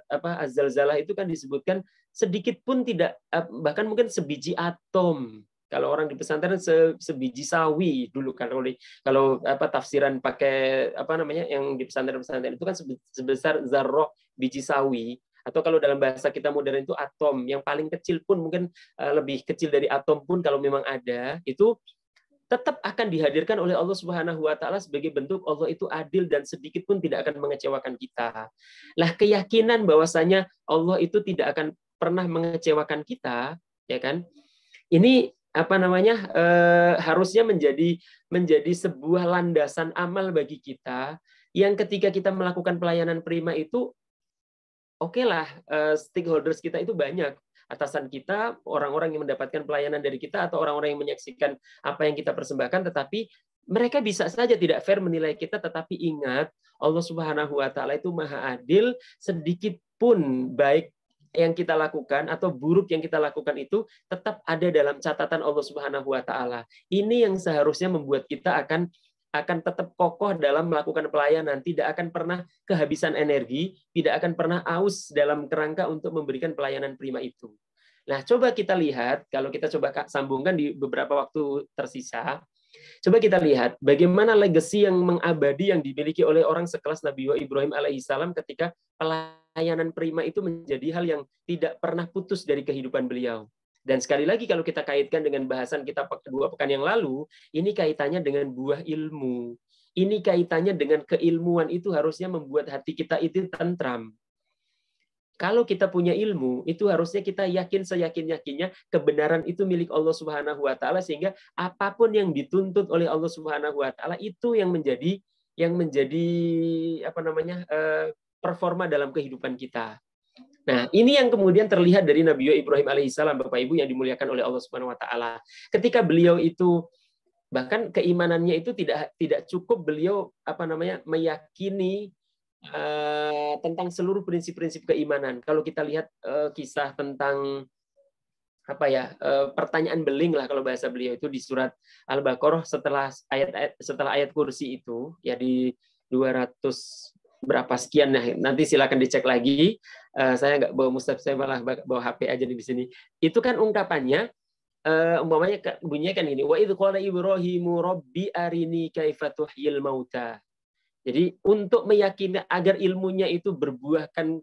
[SPEAKER 4] Az-Zalzalah itu kan disebutkan sedikit pun tidak, bahkan mungkin sebiji atom. Kalau orang di pesantren sebiji sawi dulu kan, kalau tafsiran pakai yang di pesantren itu kan sebesar zarroh biji sawi, atau kalau dalam bahasa kita modern itu atom, yang paling kecil pun mungkin lebih kecil dari atom pun kalau memang ada, itu tetap akan dihadirkan oleh Allah Subhanahu wa taala sebagai bentuk Allah itu adil dan sedikit pun tidak akan mengecewakan kita. Lah keyakinan bahwasanya Allah itu tidak akan pernah mengecewakan kita, ya kan? Ini harusnya menjadi sebuah landasan amal bagi kita yang ketika kita melakukan pelayanan prima itu oke lah, stakeholders kita itu banyak, atasan kita, orang-orang yang mendapatkan pelayanan dari kita atau orang-orang yang menyaksikan apa yang kita persembahkan, tetapi mereka bisa saja tidak fair menilai kita. Tetapi ingat, Allah Subhanahu wa taala itu Maha Adil, sedikit pun baik yang kita lakukan atau buruk yang kita lakukan itu tetap ada dalam catatan Allah Subhanahu wa taala. Ini yang seharusnya membuat kita akan tetap kokoh dalam melakukan pelayanan, tidak akan pernah kehabisan energi, tidak akan pernah aus dalam kerangka untuk memberikan pelayanan prima itu. Nah, coba kita lihat, kalau kita coba sambungkan di beberapa waktu tersisa, coba kita lihat bagaimana legacy yang mengabadi yang dimiliki oleh orang sekelas Nabi Ibrahim alaihissalam ketika pelayanan prima itu menjadi hal yang tidak pernah putus dari kehidupan beliau. Dan sekali lagi kalau kita kaitkan dengan bahasan kita 2 pekan yang lalu, ini kaitannya dengan buah ilmu. Ini kaitannya dengan keilmuan, itu harusnya membuat hati kita itu tentram. Kalau kita punya ilmu, itu harusnya kita yakin seyakin-yakinnya kebenaran itu milik Allah Subhanahu wa taala, sehingga apapun yang dituntut oleh Allah Subhanahu wa taala itu yang menjadi performa dalam kehidupan kita. Nah, ini yang kemudian terlihat dari Nabi Ibrahim alaihissalam, Bapak Ibu yang dimuliakan oleh Allah Subhanahu wa taala. Ketika beliau itu bahkan keimanannya itu tidak cukup beliau meyakini tentang seluruh prinsip-prinsip keimanan. Kalau kita lihat kisah tentang pertanyaan beling lah kalau bahasa beliau itu di surat Al-Baqarah setelah ayat kursi itu, ya di 200 berapa sekian, nah nanti silakan dicek lagi. Saya nggak bawa mushaf, saya malah bawa HP aja di sini. Itu kan ungkapannya, umpamanya bunyinya kan gini, wa idz qala Ibrahimu rabbi arini kaifa tuhyil mauta. Jadi untuk meyakini agar ilmunya itu berbuahkan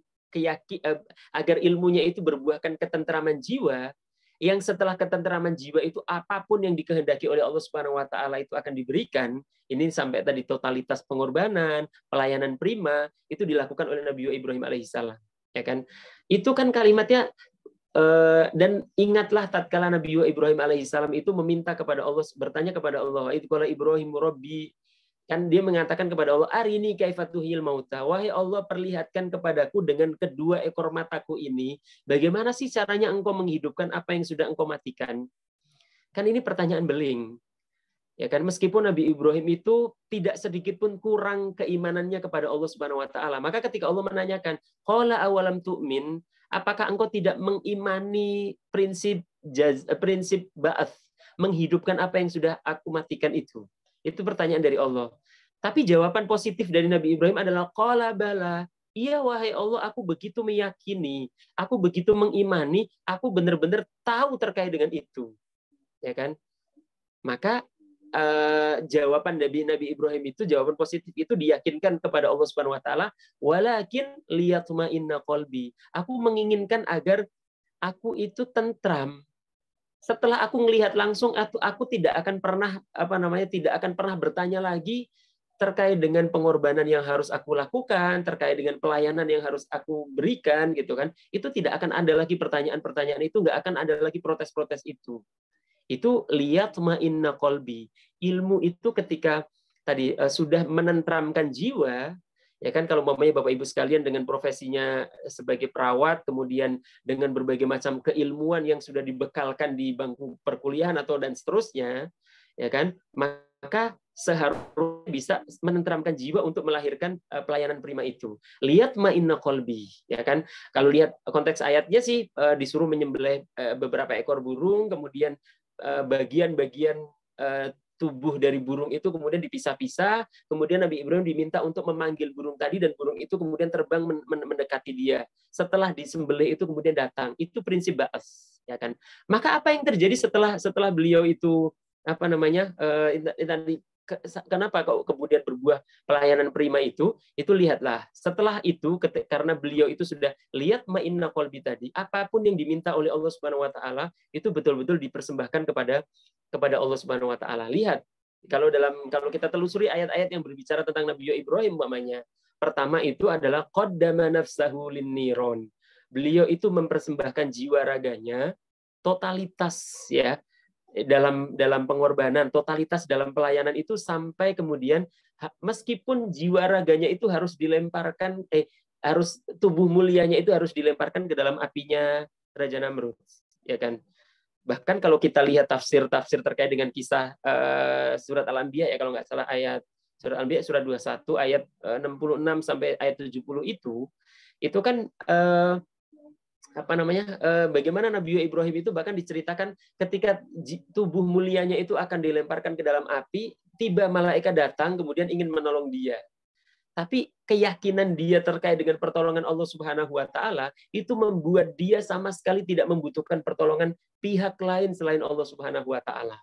[SPEAKER 4] agar ilmunya itu berbuahkan ketentraman jiwa, yang setelah ketentraman jiwa itu apapun yang dikehendaki oleh Allah Subhanahu wa taala itu akan diberikan. Ini sampai tadi totalitas pengorbanan, pelayanan prima itu dilakukan oleh Nabi Ibrahim alaihissalam, ya kan? Itu kan kalimatnya, dan ingatlah tatkala Nabi Ibrahim alaihissalam itu meminta kepada Allah, bertanya kepada Allah, itu qala Ibrahim Rabbi, kan dia mengatakan kepada Allah, arini kaifa tuhyil mauta, wahai Allah perlihatkan kepadaku dengan kedua ekor mataku ini bagaimana sih caranya engkau menghidupkan apa yang sudah engkau matikan. Kan ini pertanyaan beling. Ya kan, meskipun Nabi Ibrahim itu tidak sedikit pun kurang keimanannya kepada Allah Subhanahu wa taala. Maka ketika Allah menanyakan, qala awalam tu'min, apakah engkau tidak mengimani prinsip ba'ats, menghidupkan apa yang sudah aku matikan itu? Itu pertanyaan dari Allah. Tapi jawaban positif dari Nabi Ibrahim adalah qala bala. Iya wahai Allah, aku begitu meyakini, aku begitu mengimani, aku benar-benar tahu terkait dengan itu. Ya kan? Maka jawaban Nabi Ibrahim itu, jawaban positif itu diyakinkan kepada Allah Subhanahu wa taala, walakin liyatma'inna qalbi. Aku menginginkan agar aku itu tentram. Setelah aku melihat langsung, aku tidak akan pernah tidak akan pernah bertanya lagi terkait dengan pengorbanan yang harus aku lakukan, terkait dengan pelayanan yang harus aku berikan, gitu kan? Itu tidak akan ada lagi pertanyaan-pertanyaan itu, nggak akan ada lagi protes-protes itu. Itu lihat ma'inna qalbi. Ilmu itu ketika tadi sudah menenteramkan jiwa, ya kan, kalau umpamanya Bapak Ibu sekalian dengan profesinya sebagai perawat, kemudian dengan berbagai macam keilmuan yang sudah dibekalkan di bangku perkuliahan atau dan seterusnya, ya kan, maka seharusnya bisa menenteramkan jiwa untuk melahirkan pelayanan prima itu. Lihat ma'inna qalbi, ya kan. Kalau lihat konteks ayatnya sih disuruh menyembelih beberapa ekor burung, kemudian bagian-bagian tubuh dari burung itu kemudian dipisah-pisah, kemudian Nabi Ibrahim diminta untuk memanggil burung tadi dan burung itu kemudian terbang mendekati dia. Setelah disembelih itu kemudian datang. Itu prinsip ba'as, ya kan. Maka apa yang terjadi setelah beliau itu kenapa kok kemudian berbuah pelayanan prima itu lihatlah setelah itu karena beliau itu sudah lihat ma'inna qalbi tadi, apapun yang diminta oleh Allah Subhanahu wa taala itu betul-betul dipersembahkan kepada Allah Subhanahu wa taala. Lihat kalau kita telusuri ayat-ayat yang berbicara tentang Nabi Ibrahim umpamanya, pertama itu adalah qaddama nafsahu lin-niron. Beliau itu mempersembahkan jiwa raganya totalitas, ya, dalam pengorbanan, totalitas dalam pelayanan itu, sampai kemudian meskipun jiwa raganya itu harus dilemparkan, harus tubuh mulianya itu harus dilemparkan ke dalam apinya Raja Namrud, ya kan. Bahkan kalau kita lihat tafsir terkait dengan kisah surat Al-Anbiya, ya kalau nggak salah, ayat surat Al-Anbiya surat 21 ayat 66 sampai ayat 70 itu kan bagaimana Nabi Ibrahim itu bahkan diceritakan ketika tubuh mulianya itu akan dilemparkan ke dalam api, tiba malaikat datang kemudian ingin menolong dia. Tapi keyakinan dia terkait dengan pertolongan Allah Subhanahu wa taala itu membuat dia sama sekali tidak membutuhkan pertolongan pihak lain selain Allah Subhanahu wa taala.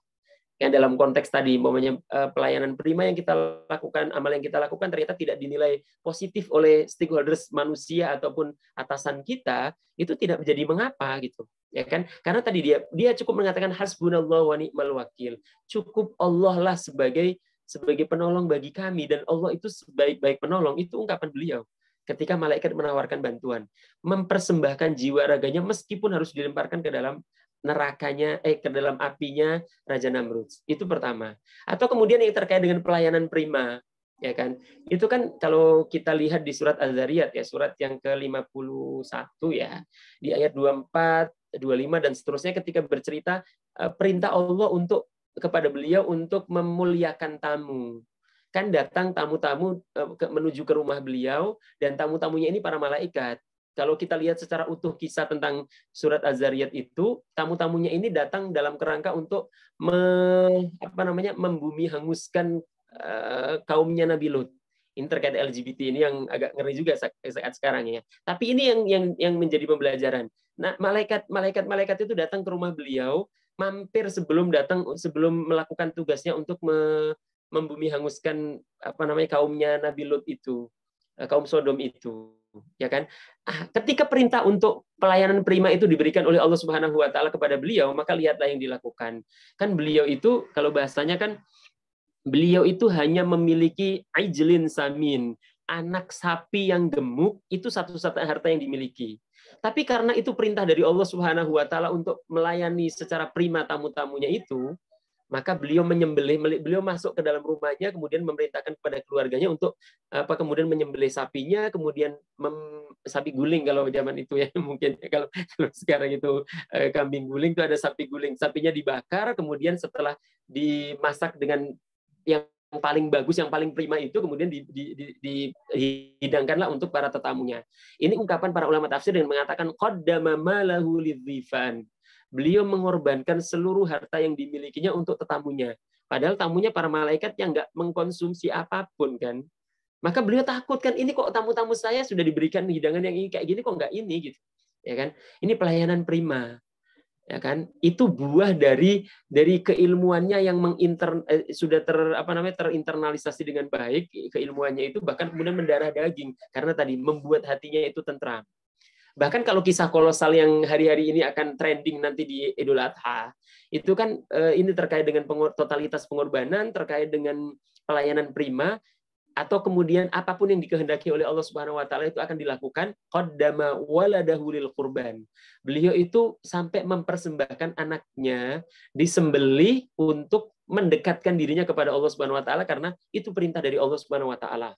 [SPEAKER 4] Yang dalam konteks tadi, umpamanya pelayanan prima yang kita lakukan, amal yang kita lakukan ternyata tidak dinilai positif oleh stakeholders manusia ataupun atasan kita, itu tidak menjadi mengapa gitu, ya kan? Karena tadi dia cukup mengatakan hasbunallahu wa ni'mal wakil. Cukup Allah lah sebagai penolong bagi kami, dan Allah itu sebaik-baik penolong. Itu ungkapan beliau ketika malaikat menawarkan bantuan, mempersembahkan jiwa raganya meskipun harus dilemparkan ke dalam nerakanya, ke dalam apinya Raja Namrud. Itu pertama. Atau kemudian yang terkait dengan pelayanan prima, ya kan. Itu kan kalau kita lihat di surat Az-Zariyat, ya, surat yang ke-51 ya, di ayat 24, 25 dan seterusnya, ketika bercerita perintah Allah kepada beliau untuk memuliakan tamu. Kan datang tamu-tamu menuju ke rumah beliau, dan tamu-tamunya ini para malaikat. Kalau kita lihat secara utuh kisah tentang surat Az-Zariyat itu, tamu-tamunya ini datang dalam kerangka untuk membumi hanguskan kaumnya Nabi Lut. Ini terkait LGBT ini yang agak ngeri juga saat sekarang, ya. Tapi ini yang menjadi pembelajaran. Nah, malaikat itu datang ke rumah beliau, mampir sebelum melakukan tugasnya untuk membumi hanguskan kaumnya Nabi Lut itu, kaum Sodom itu. Ya kan? Ketika perintah untuk pelayanan prima itu diberikan oleh Allah Subhanahu wa taala kepada beliau, maka lihatlah yang dilakukan. Kan beliau itu, kalau bahasanya kan, beliau itu hanya memiliki ajlin samin, anak sapi yang gemuk, itu satu-satunya harta yang dimiliki. Tapi karena itu perintah dari Allah Subhanahu wa taala untuk melayani secara prima tamu-tamunya itu, maka beliau beliau masuk ke dalam rumahnya, kemudian memerintahkan kepada keluarganya untuk kemudian menyembelih sapinya, kemudian sapi guling kalau zaman itu, ya, mungkin kalau sekarang itu kambing guling, itu ada sapi guling, sapinya dibakar, kemudian setelah dimasak dengan yang paling bagus, yang paling prima itu, kemudian dihidangkanlah untuk para tetamunya. Ini ungkapan para ulama tafsir yang mengatakan qaddama malahu lidzifan. Beliau mengorbankan seluruh harta yang dimilikinya untuk tetamunya. Padahal tamunya para malaikat yang nggak mengkonsumsi apapun, kan. Maka beliau takut, kan, ini kok tamu-tamu saya sudah diberikan hidangan yang ini kayak gini, kok nggak ini, gitu. Ya kan? Ini pelayanan prima. Ya kan? Itu buah dari keilmuannya yang sudah terinternalisasi dengan baik, keilmuannya itu bahkan kemudian mendarah daging karena tadi membuat hatinya itu tentram. Bahkan kalau kisah kolosal yang hari-hari ini akan trending nanti di Idul Adha, itu kan ini terkait dengan totalitas pengorbanan, terkait dengan pelayanan prima, atau kemudian apapun yang dikehendaki oleh Allah Subhanahu wa taala itu akan dilakukan. Qaddama waladahu lil qurban. Beliau itu sampai mempersembahkan anaknya disembelih untuk mendekatkan dirinya kepada Allah Subhanahu wa taala karena itu perintah dari Allah Subhanahu wa taala.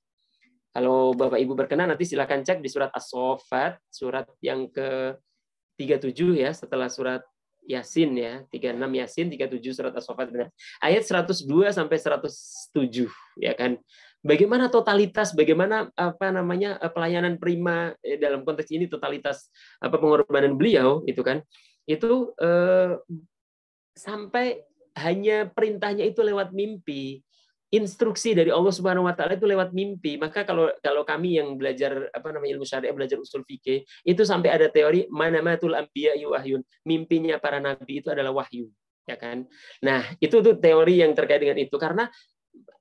[SPEAKER 4] Kalau Bapak Ibu berkenan nanti silakan cek di surat As-Saffat, surat yang ke-37 ya, setelah surat Yasin ya, 36 Yasin, 37 surat As-Saffat benar. Ayat 102 sampai 107 ya kan. Bagaimana totalitas, bagaimana pelayanan prima dalam konteks ini, totalitas pengorbanan beliau itu kan. Itu sampai hanya perintahnya itu lewat mimpi. Instruksi dari Allah Subhanahu wa taala itu lewat mimpi. Maka kalau kami yang belajar ilmu syariah, belajar usul fikih, itu sampai ada teori manamatul anbiya wahyun. Mimpinya para nabi itu adalah wahyu, ya kan? Nah, itu tuh teori yang terkait dengan itu karena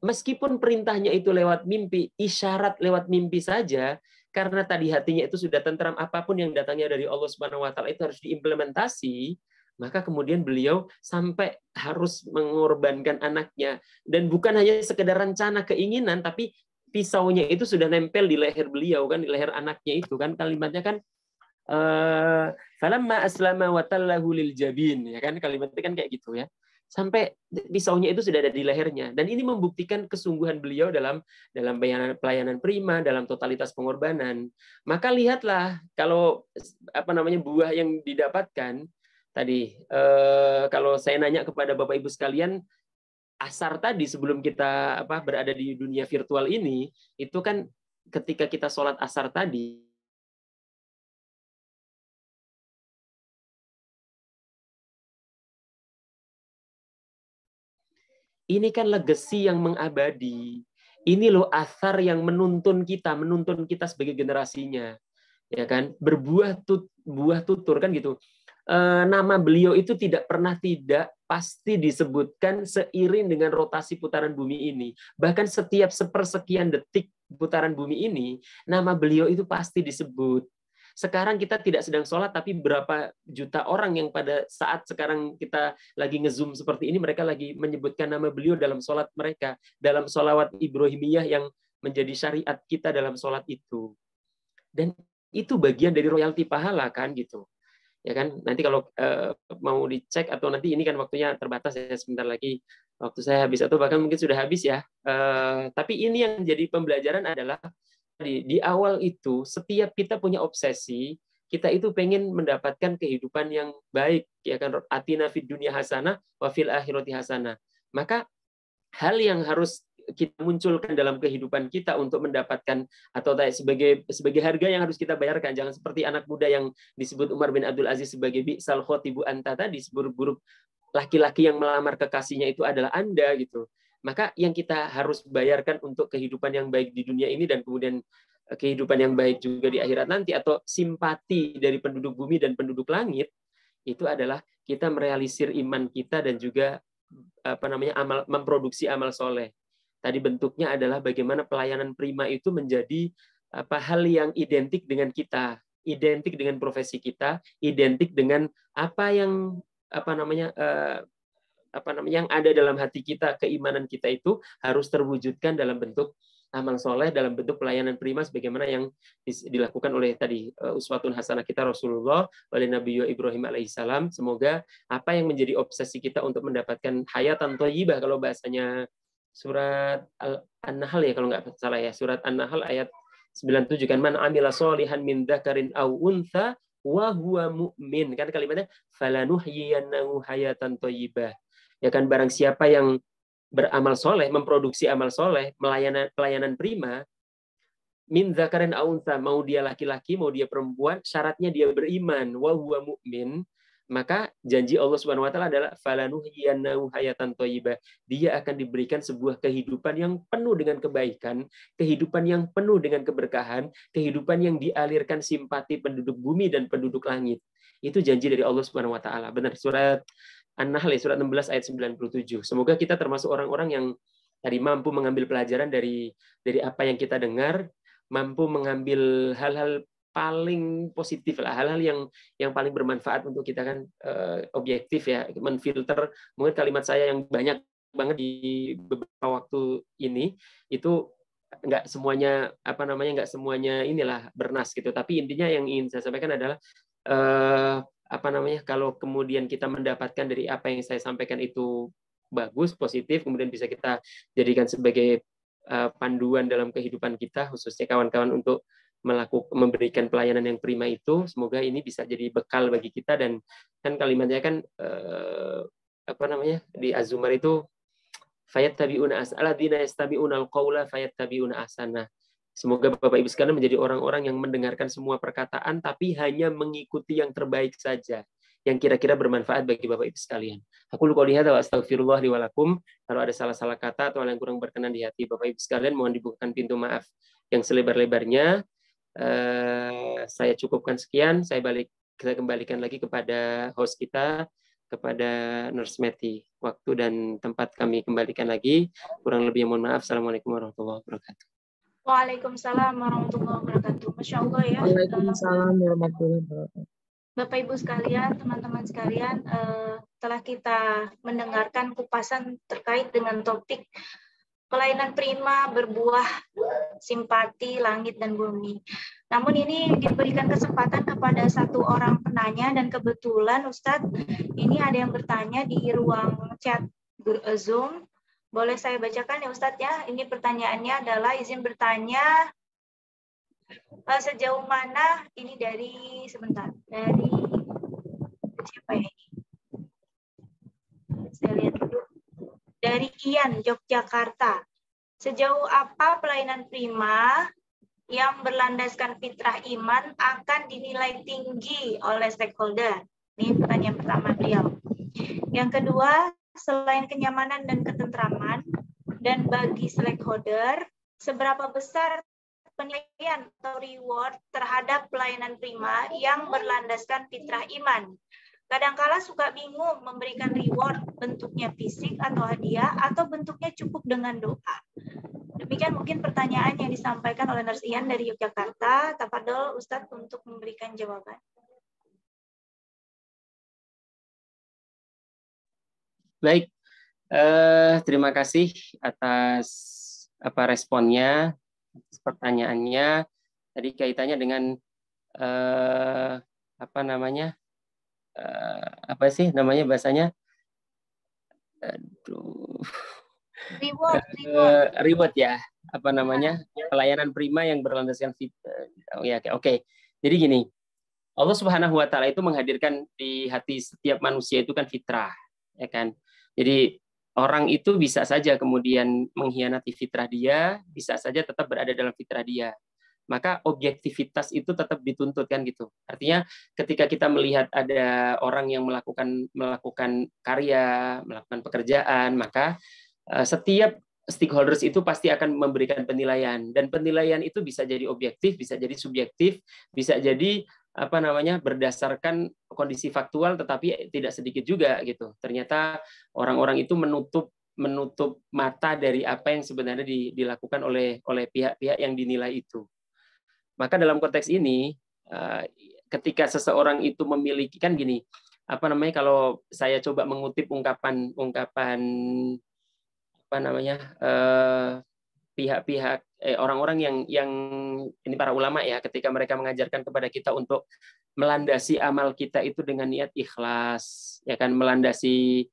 [SPEAKER 4] meskipun perintahnya itu lewat mimpi, isyarat lewat mimpi saja, karena tadi hatinya itu sudah tentram, apapun yang datangnya dari Allah Subhanahu wa taala itu harus diimplementasi. Maka kemudian beliau sampai harus mengorbankan anaknya. Dan bukan hanya sekedar rencana keinginan, tapi pisaunya itu sudah nempel di leher beliau, kan, di leher anaknya itu kan. Kalimatnya kan, falamma aslama wa tallahu lil jabin, ya kan, kalimatnya kan kayak gitu ya. Sampai pisaunya itu sudah ada di lehernya. Dan ini membuktikan kesungguhan beliau dalam pelayanan prima, dalam totalitas pengorbanan. Maka lihatlah kalau buah yang didapatkan tadi, kalau saya nanya kepada Bapak Ibu sekalian, asar tadi sebelum kita berada di dunia virtual ini, itu kan ketika kita sholat asar tadi, ini kan legacy yang mengabadi. Ini loh asar yang menuntun kita sebagai generasinya, ya kan? Buah tutur kan gitu. Nama beliau itu tidak pasti disebutkan seiring dengan rotasi putaran bumi ini. Bahkan setiap sepersekian detik putaran bumi ini, nama beliau itu pasti disebut. Sekarang kita tidak sedang sholat, tapi berapa juta orang yang pada saat sekarang kita lagi nge-zoom seperti ini, mereka lagi menyebutkan nama beliau dalam sholat mereka, dalam sholawat Ibrahimiyah yang menjadi syariat kita dalam sholat itu. Dan itu bagian dari royalti pahala kan gitu. Ya kan, nanti kalau mau dicek atau nanti ini kan waktunya terbatas ya, sebentar lagi waktu saya habis atau bahkan mungkin sudah habis ya. Tapi ini yang jadi pembelajaran adalah di awal itu setiap kita punya obsesi, kita itu pengen mendapatkan kehidupan yang baik, ya kan, atina fid dunya hasanah wa fil akhirati hasanah. Maka hal yang harus kita munculkan dalam kehidupan kita untuk mendapatkan atau sebagai harga yang harus kita bayarkan. Jangan seperti anak muda yang disebut Umar bin Abdul Aziz sebagai bi'sal khotibu anta tadi, seburuk-buruk laki-laki yang melamar kekasihnya itu adalah Anda gitu. Maka yang kita harus bayarkan untuk kehidupan yang baik di dunia ini dan kemudian kehidupan yang baik juga di akhirat nanti, atau simpati dari penduduk bumi dan penduduk langit, itu adalah kita merealisir iman kita dan juga memproduksi amal soleh. Tadi bentuknya adalah bagaimana pelayanan prima itu menjadi hal yang identik dengan kita, identik dengan profesi kita, identik dengan apa yang yang ada dalam hati kita, keimanan kita itu harus terwujudkan dalam bentuk amal soleh, dalam bentuk pelayanan prima sebagaimana yang dilakukan oleh tadi uswatun hasanah kita Rasulullah oleh Nabi Ibrahim alaihissalam. Semoga apa yang menjadi obsesi kita untuk mendapatkan hayatan thayyibah, kalau bahasanya surat An-Nahl ya kalau nggak salah ya, surat An-Nahl ayat 97 kan, man amila sholihan min dzakarin aw untha wa huwa mu'min, kan kalimatnya falanuhyiyannahu hayatan thayyibah. Ya kan, barang siapa yang beramal soleh, memproduksi amal soleh, pelayanan prima, min dzakarin aw untha, mau dia laki-laki, mau dia perempuan, syaratnya dia beriman, wa huwa mu'min, maka janji Allah Subhanahu wa taala adalah falanuhyiyannahu hayatan thayyibah. Dia akan diberikan sebuah kehidupan yang penuh dengan kebaikan, kehidupan yang penuh dengan keberkahan, kehidupan yang dialirkan simpati penduduk bumi dan penduduk langit. Itu janji dari Allah Subhanahu wa taala. Benar, surat An-Nahl surat 16 ayat 97. Semoga kita termasuk orang-orang yang tadi mampu mengambil pelajaran dari apa yang kita dengar, mampu mengambil hal-hal paling positif lah, hal-hal yang paling bermanfaat untuk kita kan, objektif ya, menfilter mungkin kalimat saya yang banyak banget di beberapa waktu ini itu nggak semuanya nggak semuanya inilah bernas gitu, tapi intinya yang ingin saya sampaikan adalah kalau kemudian kita mendapatkan dari apa yang saya sampaikan itu bagus, positif, kemudian bisa kita jadikan sebagai panduan dalam kehidupan kita, khususnya kawan-kawan untuk memberikan pelayanan yang prima itu. Semoga ini bisa jadi bekal bagi kita. Dan kan kalimatnya kan apa namanya di Az-Zumar itu fayattabi'una alladzina yastabi'una al-qaula fayattabi'una ahsana. Semoga Bapak Ibu sekalian menjadi orang-orang yang mendengarkan semua perkataan tapi hanya mengikuti yang terbaik saja, yang kira-kira bermanfaat bagi Bapak Ibu sekalian. Aku qouli hadza wa astaghfirullah li wa lakum. Kalau ada salah-salah kata atau yang kurang berkenan di hati Bapak Ibu sekalian, mohon dibukakan pintu maaf yang selebar-lebarnya. Saya cukupkan sekian. Saya kembalikan lagi kepada host kita, kepada Nurse Meti. Waktu dan tempat kami kembalikan lagi. Kurang lebih mohon maaf. Assalamualaikum warahmatullahi wabarakatuh.
[SPEAKER 1] Waalaikumsalam warahmatullahi wabarakatuh. Masya Allah ya.
[SPEAKER 3] Waalaikumsalam warahmatullahi wabarakatuh.
[SPEAKER 1] Bapak Ibu sekalian, teman-teman sekalian, telah kita mendengarkan kupasan terkait dengan topik pelayanan prima berbuah simpati langit dan bumi. Namun ini diberikan kesempatan kepada satu orang penanya, dan kebetulan Ustadz ini ada yang bertanya di ruang chat Zoom. Boleh saya bacakan ya Ustadz ya? Ini pertanyaannya adalah izin bertanya sejauh mana ini dari siapa ya ini? Saya lihat dulu. Dari Ian, Yogyakarta. Sejauh apa pelayanan prima yang berlandaskan fitrah iman akan dinilai tinggi oleh stakeholder? Ini pertanyaan pertama beliau. Yang kedua, selain kenyamanan dan ketentraman, dan bagi stakeholder, seberapa besar penilaian atau reward terhadap pelayanan prima yang berlandaskan fitrah iman? Kadangkala suka bingung memberikan reward bentuknya fisik atau hadiah atau bentuknya cukup dengan doa. Demikian mungkin pertanyaan yang disampaikan oleh Nurse Ian dari Yogyakarta. Tafadhol Ustadz untuk memberikan jawaban.
[SPEAKER 4] Baik, terima kasih atas responnya, atas pertanyaannya. Tadi kaitannya dengan apa sih namanya bahasanya? Reward ya, apa namanya, pelayanan prima yang berlandaskan oke. Jadi gini, Allah Subhanahu Wa Taala itu menghadirkan di hati setiap manusia itu kan fitrah, ya kan. Jadi orang itu bisa saja kemudian mengkhianati fitrah dia, bisa saja tetap berada dalam fitrah dia. Maka objektivitas itu tetap dituntut kan gitu. Artinya ketika kita melihat ada orang yang melakukan karya, melakukan pekerjaan, maka setiap stakeholders itu pasti akan memberikan penilaian, dan penilaian itu bisa jadi objektif, bisa jadi subjektif, bisa jadi berdasarkan kondisi faktual, tetapi tidak sedikit juga gitu. Ternyata orang-orang itu menutup mata dari apa yang sebenarnya dilakukan oleh pihak-pihak yang dinilai itu. Maka dalam konteks ini, ketika seseorang itu memiliki, kan gini, kalau saya coba mengutip ungkapan pihak-pihak orang-orang yang ini para ulama ya, ketika mereka mengajarkan kepada kita untuk melandasi amal kita itu dengan niat ikhlas, ya kan, melandasi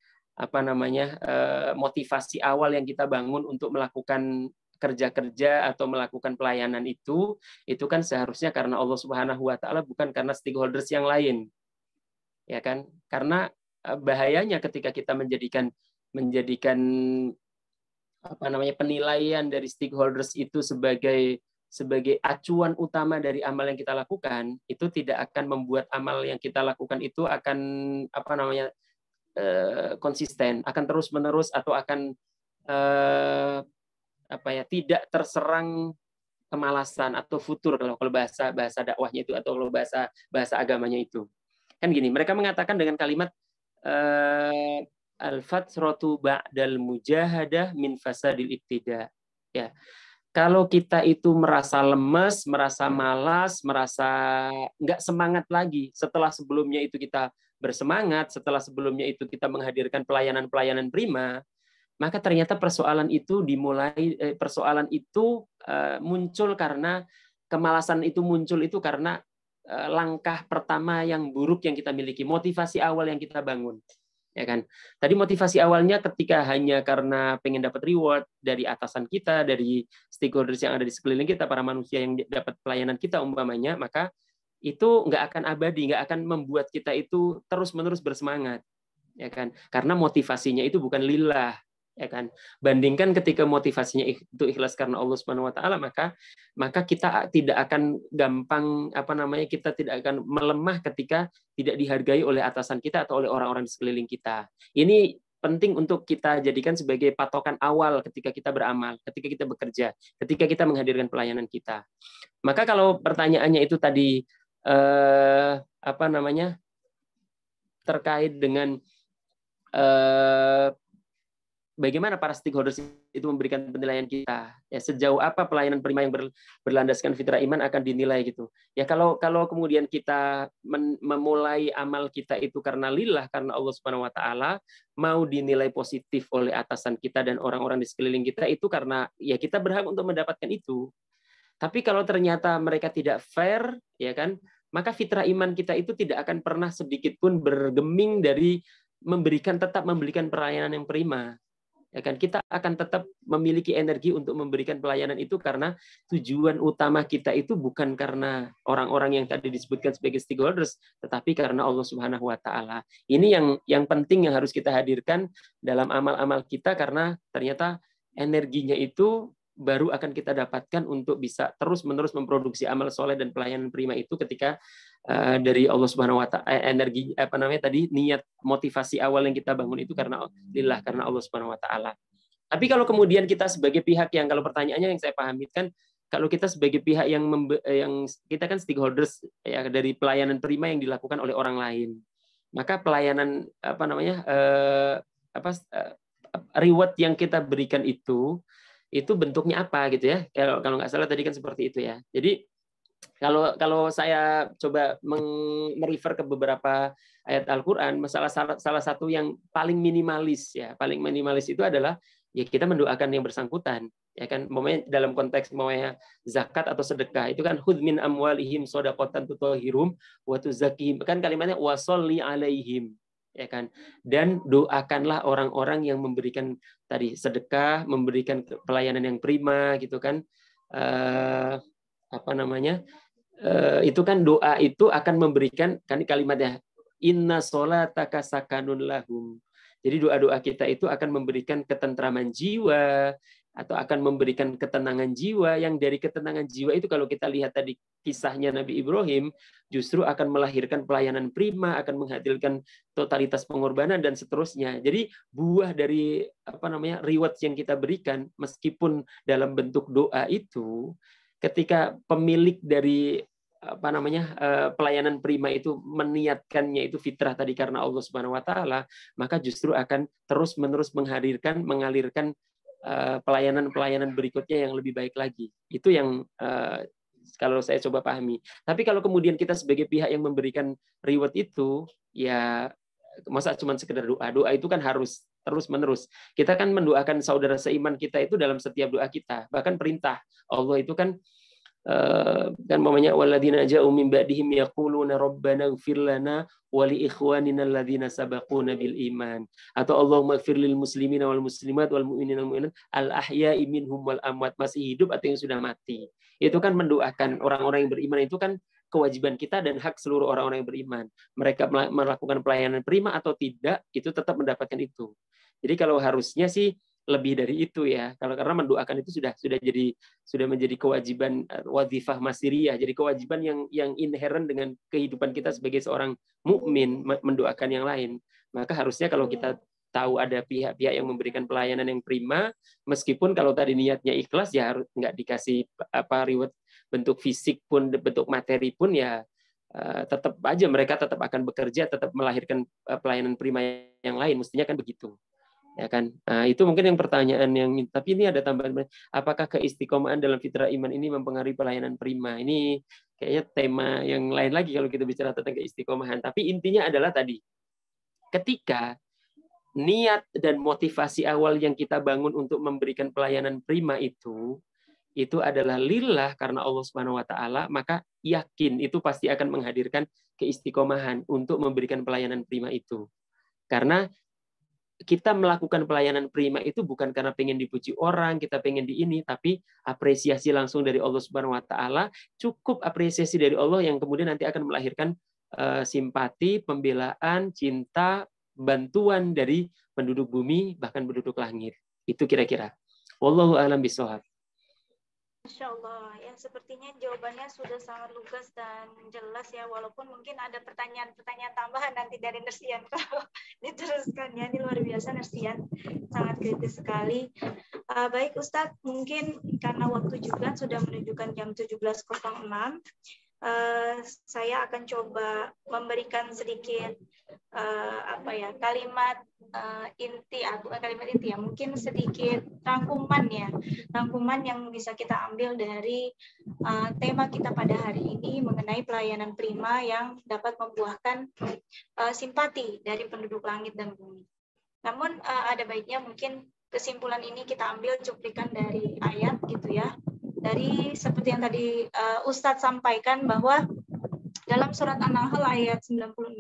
[SPEAKER 4] motivasi awal yang kita bangun untuk melakukan kerja-kerja atau melakukan pelayanan itu kan seharusnya karena Allah Subhanahu Wa Taala, bukan karena stakeholders yang lain, ya kan? Karena bahayanya ketika kita menjadikan penilaian dari stakeholders itu sebagai acuan utama dari amal yang kita lakukan, itu tidak akan membuat amal yang kita lakukan itu akan konsisten, akan terus-menerus, atau akan tidak terserang kemalasan atau futur kalau bahasa dakwahnya itu, atau kalau bahasa agamanya itu. Kan gini, mereka mengatakan dengan kalimat al-fatratu ba'dal mujahadah min fasadil ibtida. Ya. Kalau kita itu merasa lemes, merasa malas, merasa nggak semangat lagi setelah sebelumnya itu kita bersemangat, setelah sebelumnya itu kita menghadirkan pelayanan prima, maka ternyata persoalan itu muncul karena kemalasan itu muncul itu karena langkah pertama yang buruk yang kita miliki, motivasi awal yang kita bangun. Ya kan? Tadi motivasi awalnya ketika hanya karena pengen dapat reward dari atasan kita, dari stakeholders yang ada di sekeliling kita, para manusia yang dapat pelayanan kita umpamanya, maka itu nggak akan abadi, nggak akan membuat kita itu terus-menerus bersemangat, ya kan? Karena motivasinya itu bukan lillah, ya kan? Bandingkan ketika motivasinya itu ikhlas karena Allah Subhanahu wa taala, maka kita tidak akan gampang kita tidak akan melemah ketika tidak dihargai oleh atasan kita atau oleh orang-orang di sekeliling kita. Ini penting untuk kita jadikan sebagai patokan awal ketika kita beramal, ketika kita bekerja, ketika kita menghadirkan pelayanan kita. Maka kalau pertanyaannya itu tadi terkait dengan bagaimana para stakeholders itu memberikan penilaian kita, ya sejauh apa pelayanan prima yang berlandaskan fitrah iman akan dinilai gitu. Ya kalau kemudian kita memulai amal kita itu karena lillah, karena Allah Subhanahu wa taala, mau dinilai positif oleh atasan kita dan orang-orang di sekeliling kita itu karena ya kita berhak untuk mendapatkan itu. Tapi kalau ternyata mereka tidak fair, ya kan, maka fitrah iman kita itu tidak akan pernah sedikit pun bergeming dari tetap memberikan pelayanan yang prima. Ya kan, kita akan tetap memiliki energi untuk memberikan pelayanan itu karena tujuan utama kita itu bukan karena orang-orang yang tadi disebutkan sebagai stakeholders, tetapi karena Allah Subhanahu wa taala. Ini yang penting yang harus kita hadirkan dalam amal-amal kita, karena ternyata energinya itu baru akan kita dapatkan untuk bisa terus-menerus memproduksi amal soleh dan pelayanan prima itu ketika dari Allah Subhanahu wa taala, energi niat motivasi awal yang kita bangun itu karena lillah, karena Allah Subhanahu wa taala. Tapi kalau kemudian kita sebagai pihak yang, kalau pertanyaannya yang saya pahami kan, kalau kita sebagai pihak yang kita kan stakeholders ya dari pelayanan prima yang dilakukan oleh orang lain, maka pelayanan reward yang kita berikan itu bentuknya apa gitu ya. Kalau nggak salah tadi kan seperti itu ya. Jadi kalau saya coba merefer ke beberapa ayat Al-Qur'an, salah satu yang paling minimalis itu adalah ya kita mendoakan yang bersangkutan, ya kan. Dalam konteks zakat atau sedekah itu kan khudz min amwalihim shadaqatan tutahhirum wa tuzakkihim, kan kalimatnya washolli alaihim, ya kan, dan doakanlah orang-orang yang memberikan tadi sedekah, memberikan pelayanan yang prima gitu kan. Itu kan doa itu akan memberikan, kan kalimatnya inna sholataka sakanun lahum. Jadi doa-doa kita itu akan memberikan ketentraman jiwa atau akan memberikan ketenangan jiwa, yang dari ketenangan jiwa itu kalau kita lihat tadi kisahnya Nabi Ibrahim justru akan melahirkan pelayanan prima, akan menghadirkan totalitas pengorbanan dan seterusnya. Jadi buah dari rewards yang kita berikan meskipun dalam bentuk doa itu, ketika pemilik dari pelayanan prima itu meniatkannya itu fitrah tadi karena Allah Subhanahu wa taala, maka justru akan terus-menerus mengalirkan pelayanan-pelayanan berikutnya yang lebih baik lagi. Itu yang kalau saya coba pahami. Tapi kalau kemudian kita sebagai pihak yang memberikan reward itu, ya masa cuma sekedar doa. Doa itu kan harus terus-menerus. Kita kan mendoakan saudara seiman kita itu dalam setiap doa kita. Bahkan perintah Allah itu kan walladzina ja'u min ba'dihim yaquluna rabbana ighfir lana wa li ikhwanina alladzina sabaquna bil iman, atau Allahumma ighfir lil muslimina wal muslimat wal mu'minina wal mu'minat al ahya'i minhum wal amwat, masih hidup atau yang sudah mati. Itu kan mendoakan orang-orang yang beriman, itu kan kewajiban kita dan hak seluruh orang-orang yang beriman. Mereka melakukan pelayanan prima atau tidak, itu tetap mendapatkan itu. Jadi kalau harusnya sih lebih dari itu ya, karena mendoakan itu sudah menjadi kewajiban wazifah masiriyah, jadi kewajiban yang inheren dengan kehidupan kita sebagai seorang mukmin, mendoakan yang lain. Maka harusnya kalau kita tahu ada pihak-pihak yang memberikan pelayanan yang prima, meskipun kalau tadi niatnya ikhlas ya harus nggak dikasih reward bentuk fisik pun, bentuk materi pun, ya tetap aja mereka tetap akan bekerja, tetap melahirkan pelayanan prima yang lain, mestinya kan begitu. Ya kan. Nah, itu mungkin yang pertanyaan tapi ini ada tambahan, apakah keistiqomahan dalam fitrah iman ini mempengaruhi pelayanan prima? Ini kayaknya tema yang lain lagi kalau kita bicara tentang keistiqomahan. Tapi intinya adalah tadi, ketika niat dan motivasi awal yang kita bangun untuk memberikan pelayanan prima itu adalah lillah karena Allah Subhanahu wa taala, maka yakin itu pasti akan menghadirkan keistiqomahan untuk memberikan pelayanan prima itu. Karena kita melakukan pelayanan prima itu bukan karena pengen dipuji orang, kita pengen di ini, tapi apresiasi langsung dari Allah Subhanahu wa taala, cukup apresiasi dari Allah yang kemudian nanti akan melahirkan simpati, pembelaan, cinta, bantuan dari penduduk bumi bahkan penduduk langit. Itu kira-kira. Wallahu a'lam bishawab.
[SPEAKER 1] Masya Allah, ya sepertinya jawabannya sudah sangat lugas dan jelas ya, walaupun mungkin ada pertanyaan-pertanyaan tambahan nanti dari Nersian kalau diteruskan ya, ini luar biasa Nersian, sangat kritis sekali. Baik Ustadz, mungkin karena waktu juga sudah menunjukkan jam 17.06, saya akan coba memberikan sedikit kalimat inti, bukan kalimat inti ya, mungkin sedikit rangkuman yang bisa kita ambil dari tema kita pada hari ini mengenai pelayanan prima yang dapat membuahkan simpati dari penduduk langit dan bumi. Namun ada baiknya mungkin kesimpulan ini kita ambil cuplikan dari ayat gitu ya. Dari seperti yang tadi Ustadz sampaikan bahwa dalam surat An-Nahl ayat 96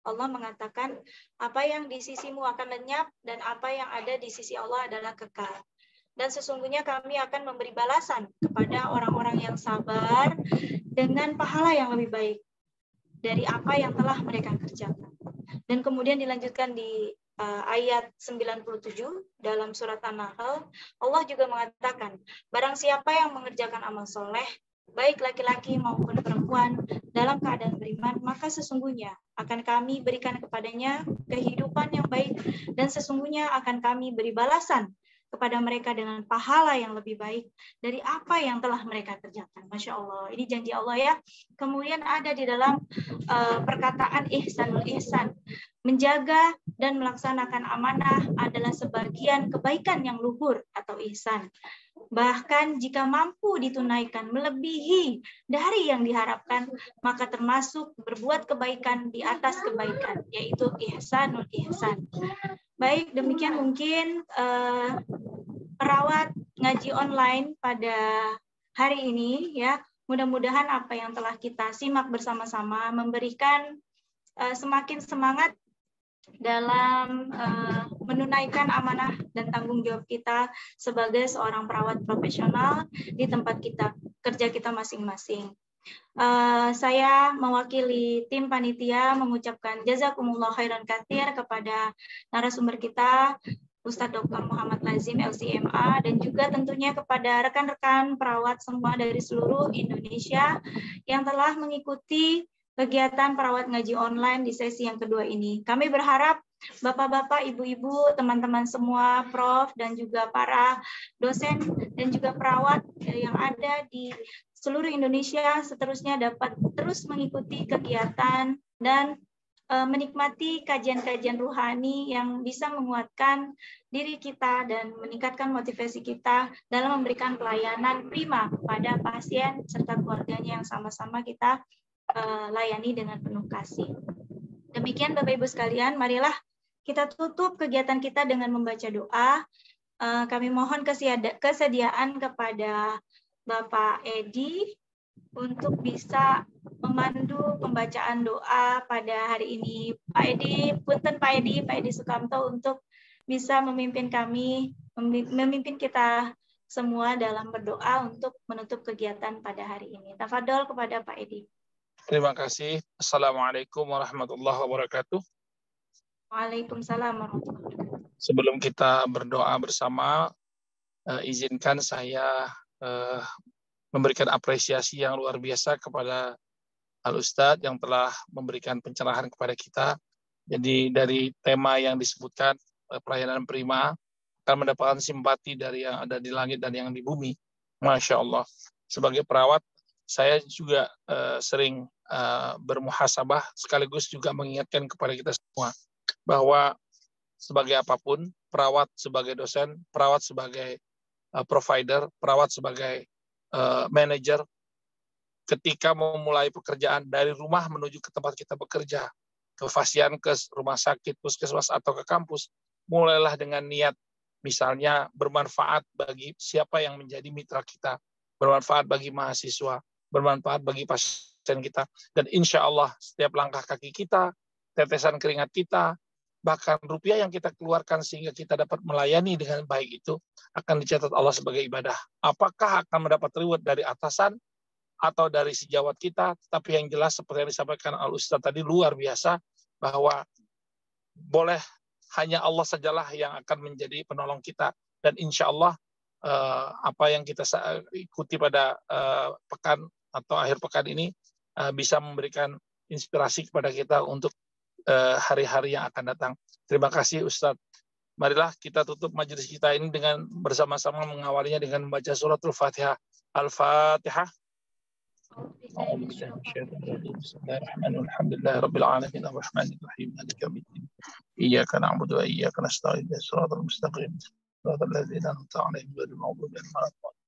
[SPEAKER 1] Allah mengatakan apa yang di sisimu akan lenyap dan apa yang ada di sisi Allah adalah kekal. Dan sesungguhnya kami akan memberi balasan kepada orang-orang yang sabar dengan pahala yang lebih baik dari apa yang telah mereka kerjakan. Dan kemudian dilanjutkan di ayat 97 dalam surat An-Nahl, Allah juga mengatakan, barang siapa yang mengerjakan amal soleh, baik laki-laki maupun perempuan, dalam keadaan beriman, maka sesungguhnya akan kami berikan kepadanya kehidupan yang baik, dan sesungguhnya akan kami beri balasan kepada mereka dengan pahala yang lebih baik dari apa yang telah mereka kerjakan. Masya Allah, ini janji Allah ya. Kemudian ada di dalam perkataan ihsanul ihsan, menjaga dan melaksanakan amanah adalah sebagian kebaikan yang luhur atau ihsan. Bahkan jika mampu ditunaikan melebihi dari yang diharapkan, maka termasuk berbuat kebaikan di atas kebaikan, yaitu ihsanul ihsan. Baik, demikian mungkin perawat ngaji online pada hari ini ya. Mudah-mudahan apa yang telah kita simak bersama-sama memberikan semakin semangat dalam menunaikan amanah dan tanggung jawab kita sebagai seorang perawat profesional di tempat kerja kita masing-masing. Saya mewakili tim panitia mengucapkan jazakumullah khairan katsir kepada narasumber kita Ustadz Dr. Muhammad Lazim LCMA, dan juga tentunya kepada rekan-rekan perawat semua dari seluruh Indonesia yang telah mengikuti kegiatan perawat ngaji online di sesi yang kedua ini. Kami berharap Bapak-bapak, Ibu-ibu, teman-teman semua, Prof, dan juga para dosen dan juga perawat yang ada di seluruh Indonesia seterusnya dapat terus mengikuti kegiatan dan menikmati kajian-kajian ruhani yang bisa menguatkan diri kita dan meningkatkan motivasi kita dalam memberikan pelayanan prima kepada pasien serta keluarganya yang sama-sama kita layani dengan penuh kasih. Demikian Bapak Ibu sekalian, marilah kita tutup kegiatan kita dengan membaca doa. Kami mohon kesediaan kepada Bapak Edi untuk bisa memandu pembacaan doa pada hari ini. Pak Edi, punten Pak Edi Sukamto untuk bisa memimpin kami, memimpin kita semua dalam berdoa untuk menutup kegiatan pada hari ini. Tafadhol kepada Pak Edi.
[SPEAKER 5] Terima kasih. Assalamualaikum warahmatullahi wabarakatuh.
[SPEAKER 1] Waalaikumsalam warahmatullahi wabarakatuh.
[SPEAKER 5] Sebelum kita berdoa bersama, izinkan saya memberikan apresiasi yang luar biasa kepada Al-Ustadz yang telah memberikan pencerahan kepada kita. Jadi dari tema yang disebutkan, pelayanan prima, akan mendapatkan simpati dari yang ada di langit dan yang di bumi. Masya Allah. Sebagai perawat, saya juga sering bermuhasabah, sekaligus juga mengingatkan kepada kita semua bahwa sebagai apapun, perawat sebagai dosen, perawat sebagai provider, perawat sebagai manajer, ketika memulai pekerjaan dari rumah menuju ke tempat kita bekerja, ke fasiankes, rumah sakit, puskesmas, atau ke kampus, mulailah dengan niat, misalnya bermanfaat bagi siapa yang menjadi mitra kita, bermanfaat bagi mahasiswa, bermanfaat bagi pasien kita, dan insya Allah setiap langkah kaki kita, tetesan keringat kita, bahkan rupiah yang kita keluarkan sehingga kita dapat melayani dengan baik itu akan dicatat Allah sebagai ibadah. Apakah akan mendapat reward dari atasan atau dari sejawat kita? Tapi yang jelas seperti yang disampaikan Al-Ustaz tadi luar biasa, bahwa boleh hanya Allah sajalah yang akan menjadi penolong kita. Dan insya Allah apa yang kita ikuti pada pekan atau akhir pekan ini bisa memberikan inspirasi kepada kita untuk hari-hari yang akan datang. Terima kasih Ustadz. Marilah kita tutup majelis kita ini dengan bersama-sama mengawalinya dengan membaca suratul Fatihah. Al-Fatihah. Bismillahirrahmanirrahim. Alhamdulillahirabbil alamin arrahmanir rahim maliki yaumiddin. Iyyaka na'budu wa iyyaka nasta'in. Shiratal mustaqim. Shiratal ladzina an'amta 'alaihim ghairil maghdubi 'alaihim waladdallin.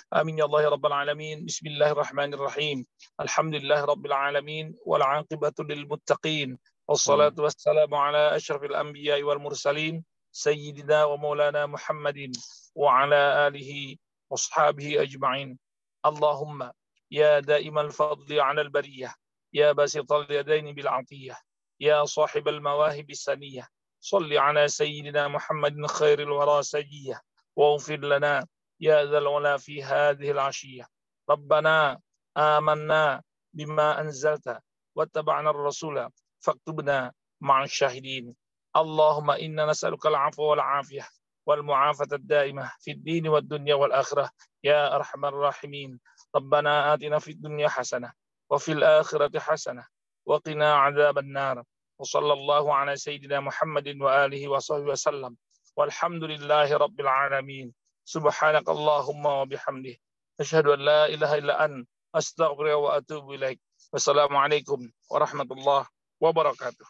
[SPEAKER 5] آمين يا الله يا رب العالمين. بسم الله الرحمن الرحيم. الحمد لله رب العالمين والعاقبة للمتقين والصلاة والسلام على أشرف الأنبياء والمرسلين سيدنا ومولانا محمد وعلى آله وأصحابه أجمعين. اللهم يا دائم الفضل على البرية يا باسط اليدين بالعطية يا صاحب المواهب السنية صل على سيدنا محمد خير الورى سجية واغفر لنا يا ذا العلا في هذه العشية. ربنا آمنا بما أنزلت واتبعنا الرسول فاكتبنا مع الشاهدين. اللهم إنا نسألك العفو والعافية والمعافاة الدائمة في الدين والدنيا والآخرة يا أرحم الراحمين. ربنا آتنا في الدنيا حسنة وفي الآخرة حسنة وقنا عذاب النار. وصلى الله على سيدنا محمد وآله وصحبه وسلم والحمد لله رب العالمين. سبحانك اللهم وبحمده أشهد أن لا إله إلا أنت أستغفرك وأتوب إليك. والسلام عليكم ورحمة الله wabarakatuh.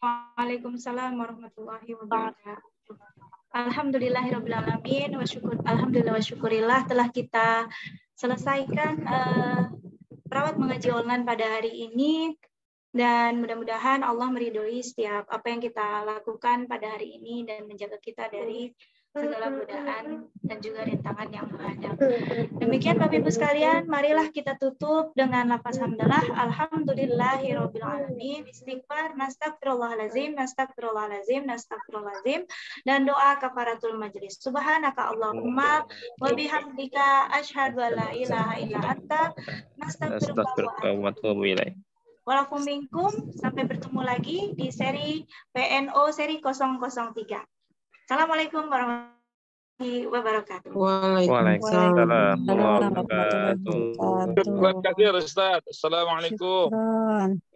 [SPEAKER 1] Waalaikumsalam warahmatullahi wabarakatuh. Alhamdulillahirabbil alamin wa syukur, alhamdulillah wa syukurillah telah kita selesaikan perawat mengaji online pada hari ini, dan mudah-mudahan Allah meridhoi setiap apa yang kita lakukan pada hari ini dan menjaga kita dari segala godaan dan juga rintangan yang menghadap. Demikian Bapak Ibu sekalian, marilah kita tutup dengan lafaz hamdalah. Alhamdulillahirabbil alamin. Istighfar, nastagfirullahalazim, nastagfirullahalazim, nastagfirullahalazim, dan doa kafaratul majlis. Subhanaka Allahumma wa bihamdika asyhadu an la ilaha illa anta nastaghfiruka wa atubu ilaik. Walakum minkum, sampai bertemu lagi di seri PNO seri 003. Assalamualaikum warahmatullahi wabarakatuh.
[SPEAKER 2] Waalaikumsalam warahmatullahi wabarakatuh.
[SPEAKER 5] Terima kasih Ustaz. Assalamualaikum.